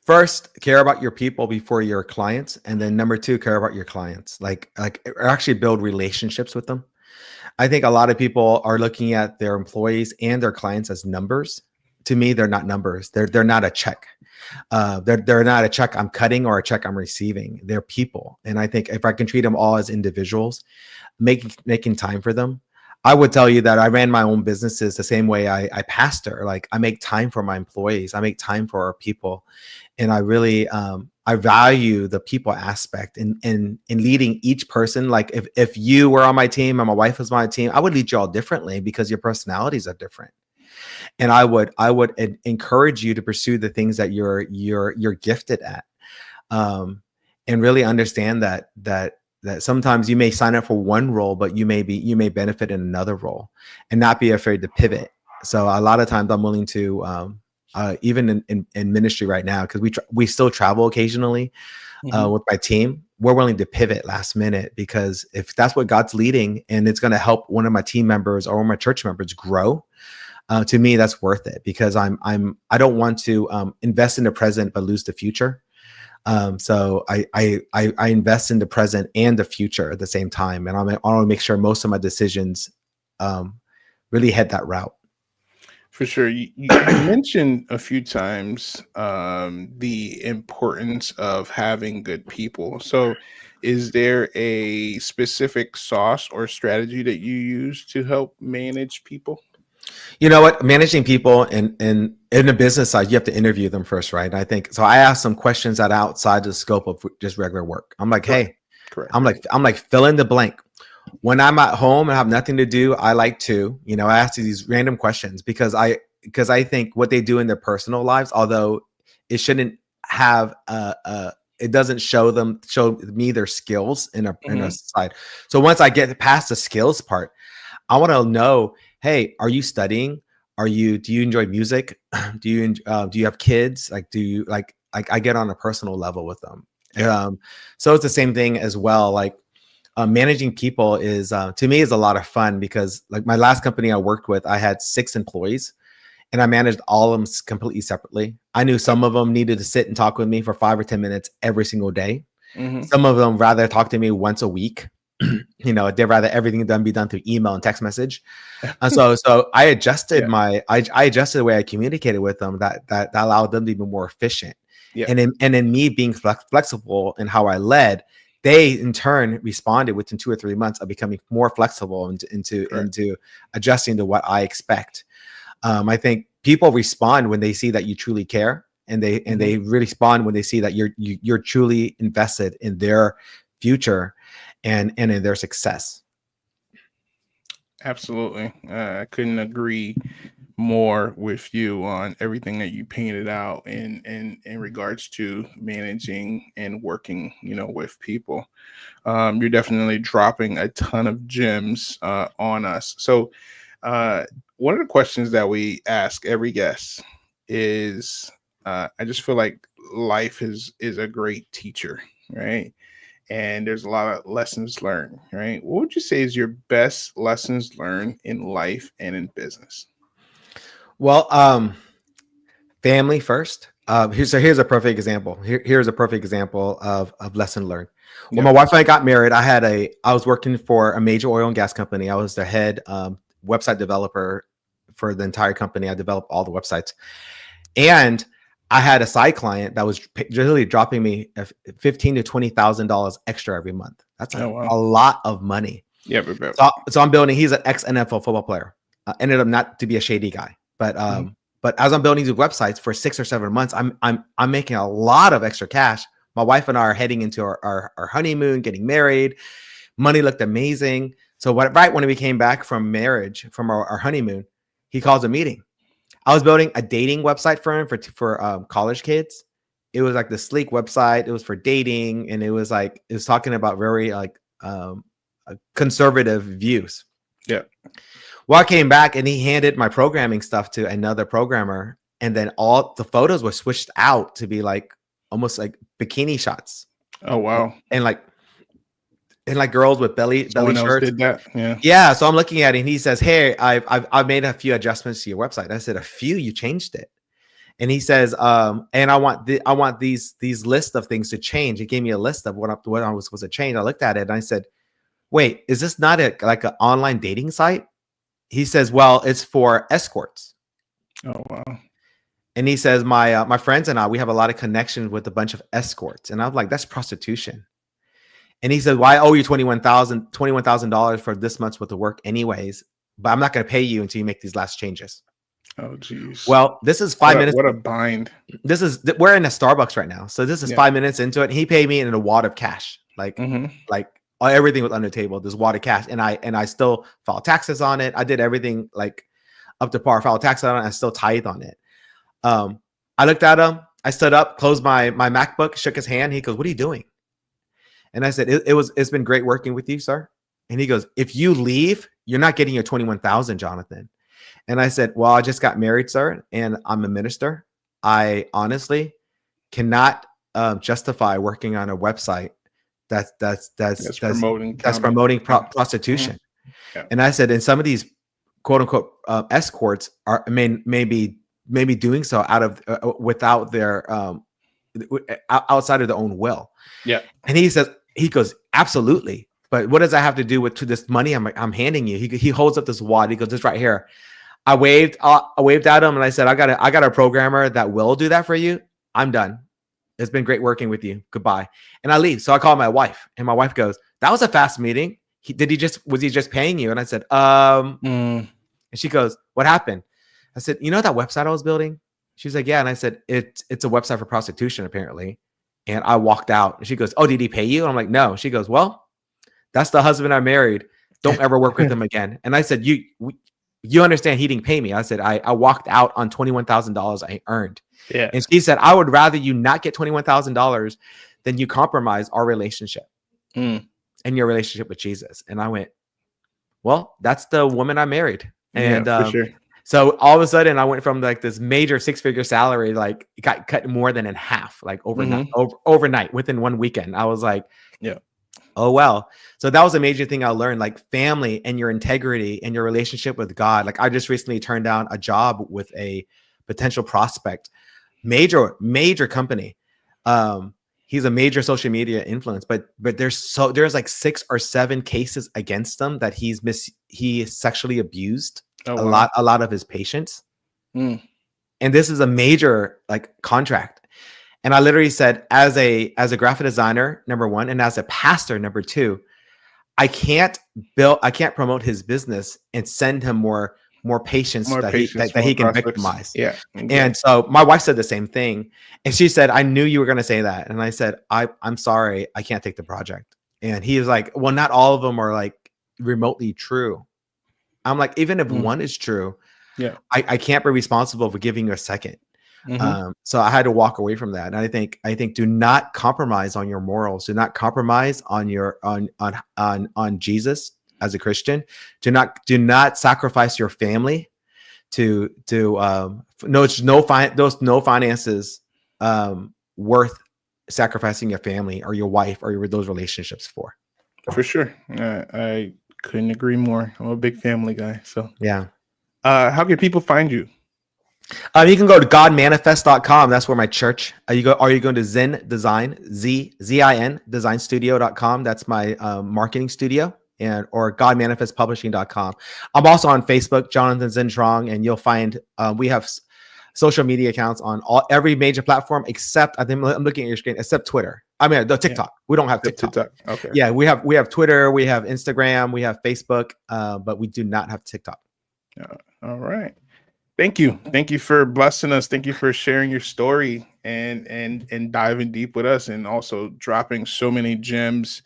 First, care about your people before your clients, and then number two, care about your clients. Like actually build relationships with them. I think a lot of people are looking at their employees and their clients as numbers. To me, they're not numbers. They're not a check. They're not a check I'm cutting or a check I'm receiving. They're people, and I think if I can treat them all as individuals, making time for them. I would tell you that I ran my own businesses the same way I pastor. Like, I make time for my employees. I make time for our people. And I really, I value the people aspect in leading each person. Like, if you were on my team and my wife was on my team, I would lead you all differently because your personalities are different. And I would encourage you to pursue the things that you're gifted at. And really understand that sometimes you may sign up for one role, but you may benefit in another role, and not be afraid to pivot. So a lot of times I'm willing to, even in ministry right now, because we still travel occasionally with my team. We're willing to pivot last minute, because if that's what God's leading and it's going to help one of my team members or one of my church members grow, to me, that's worth it, because I don't want to invest in the present but lose the future. So I invest in the present and the future at the same time. And I want to make sure most of my decisions really head that route. For sure. You mentioned a few times the importance of having good people. So is there a specific sauce or strategy that you use to help manage people? You know what? Managing people in a business side, you have to interview them first, right? I think so. I ask some questions that are outside the scope of just regular work. I'm like, hey, Correct. I'm like fill in the blank. When I'm at home and have nothing to do, I like to, I ask these random questions because I think what they do in their personal lives, although it shouldn't have it doesn't show me their skills in a side. So once I get past the skills part, I want to know, hey, are you studying? Do you enjoy music? Do you have kids? Like, do you like I get on a personal level with them. Yeah. So it's the same thing as well. Like, managing people is, to me, is a lot of fun, because like my last company I worked with, I had 6 employees and I managed all of them completely separately. I knew some of them needed to sit and talk with me for 5 or 10 minutes every single day. Some of them rather talk to me once a week. They'd rather everything be done through email and text message. So I adjusted I adjusted the way I communicated with them that allowed them to be more efficient. Yeah. And in me being flexible in how I led, they in turn responded within 2 or 3 months of becoming more flexible into adjusting to what I expect. I think people respond when they see that you truly care, and they really respond when they see that you're truly invested in their future and in their success. Absolutely. I couldn't agree more with you on everything that you painted out in regards to managing and working, with people. You're definitely dropping a ton of gems on us. So one of the questions that we ask every guest is, I just feel like life is a great teacher, right? And there's a lot of lessons learned, right? What would you say is your best lessons learned in life and in business? Well, family first. Here's a perfect example. Here's a perfect example of lesson learned. When my wife and I got married, I was working for a major oil and gas company. I was the head website developer for the entire company. I developed all the websites, and I had a side client that was really dropping me $15,000 to $20,000 extra every month. That's a lot of money. Yeah, so I'm building. He's an ex NFL football player. Ended up not to be a shady guy, but as I'm building these websites for 6 or 7 months, I'm making a lot of extra cash. My wife and I are heading into our honeymoon, getting married. Money looked amazing. So right when we came back from marriage, from our honeymoon, he calls a meeting. I was building a dating website for him for college kids. It was like the sleek website. It was for dating, and it was talking about very conservative views. Yeah. Well, I came back and he handed my programming stuff to another programmer, and then all the photos were switched out to be almost like bikini shots. Oh wow! And girls with belly shirts. Did that? Yeah. Yeah. So I'm looking at it, and he says, "Hey, I've made a few adjustments to your website." I said, "A few? You changed it?" And he says, "And I want these list of things to change." He gave me a list of what I was supposed to change. I looked at it and I said, "Wait, is this not like an online dating site?" He says, "Well, it's for escorts." Oh wow! And he says, "My friends and I, we have a lot of connections with a bunch of escorts." And I'm like, "That's prostitution." And he said, "Well, I owe you $21,000 for this month's worth of work, anyways. But I'm not going to pay you until you make these last changes." Oh geez. Well, this is 5 minutes. What a bind! We're in a Starbucks right now, so this is 5 minutes into it. He paid me in a wad of cash, like everything was on the table. This wad of cash, and I still filed taxes on it. I did everything up to par. Filed taxes on it. I still tithe on it. I looked at him. I stood up, closed my MacBook, shook his hand. He goes, "What are you doing?" And I said, "It's been great working with you, sir." And he goes, "If you leave, you're not getting your 21,000, Jonnathan." And I said, "Well, I just got married, sir, and I'm a minister. I honestly cannot justify working on a website that's promoting prostitution." Yeah. And I said, and some of these quote unquote escorts may be doing so without their outside of their own will. Yeah. And he goes, "Absolutely. But what does that have to do with this money I'm handing you?" He holds up this wad. He goes, "This right here." I waved at him and I said, I got a programmer that will do that for you. I'm done. It's been great working with you. Goodbye. And I leave. So I call my wife, and my wife goes, "That was a fast meeting. Was he just paying you?" And I said, And she goes, "What happened?" I said, "You know that website I was building?" She's like, "Yeah." And I said, it's a website for prostitution, apparently. And I walked out, and she goes, "Oh, did he pay you?" And I'm like, "No." She goes, "Well, that's the husband I married. Don't ever work with him again." And I said, you understand he didn't pay me. I said, I walked out on $21,000 I earned. Yeah. And she said, "I would rather you not get $21,000 than you compromise our relationship and your relationship with Jesus." And I went, "Well, that's the woman I married." And for sure. So all of a sudden I went from this major 6-figure salary, got cut more than in half, overnight within one weekend. I was like, yeah. Oh, well. So that was a major thing I learned, family and your integrity and your relationship with God. I just recently turned down a job with a potential prospect, major company. He's a major social media influence, but there's 6 or 7 cases against him that he sexually abused a lot of his patients. And this is a major contract. And I literally said, as a graphic designer, number 1, and as a pastor, number 2, I can't promote his business and send him more patients that he can victimize. Yeah. Exactly. And so my wife said the same thing, and she said, "I knew you were going to say that." And I said, "I'm sorry, I can't take the project." And he is like, well, not all of them are like remotely true. I'm like, even if one is true, yeah, I can't be responsible for giving you a second. So I had to walk away from that. And I think do not compromise on your morals. Do not compromise on your on Jesus as a Christian. Do not sacrifice your family to no finances worth sacrificing your family or your wife or those relationships for. For sure. I couldn't agree more. I'm a big family guy. So yeah. How can people find you? You can go to godmanifest.com. That's where my church. You going to Zen Design, ZIN designstudio.com. That's my marketing studio, or godmanifestpublishing.com. I'm also on Facebook, Jonnathan Zen Truong, and you'll find we have social media accounts on every major platform except, I think I'm looking at your screen, except Twitter. I mean, the TikTok. Yeah. We don't have TikTok. Okay. Yeah, we have Twitter, we have Instagram, we have Facebook, but we do not have TikTok. All right. Thank you for blessing us. Thank you for sharing your story and diving deep with us, and also dropping so many gems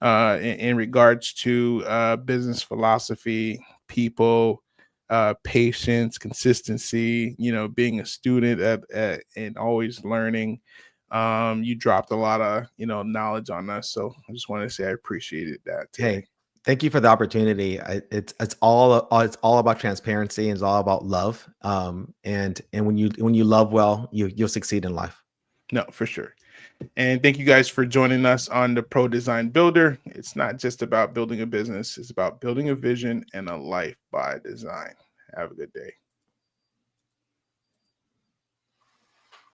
in regards to business philosophy, people, patience, consistency. Being a student and always learning. You dropped a lot of knowledge on us, so I just want to say I appreciated that today. Hey, thank you for the opportunity. It's all about transparency, and it's all about love. And when you love well, you'll succeed in life. No, for sure. And thank you guys for joining us on the Pro Design Builder. It's not just about building a business; it's about building a vision and a life by design. Have a good day.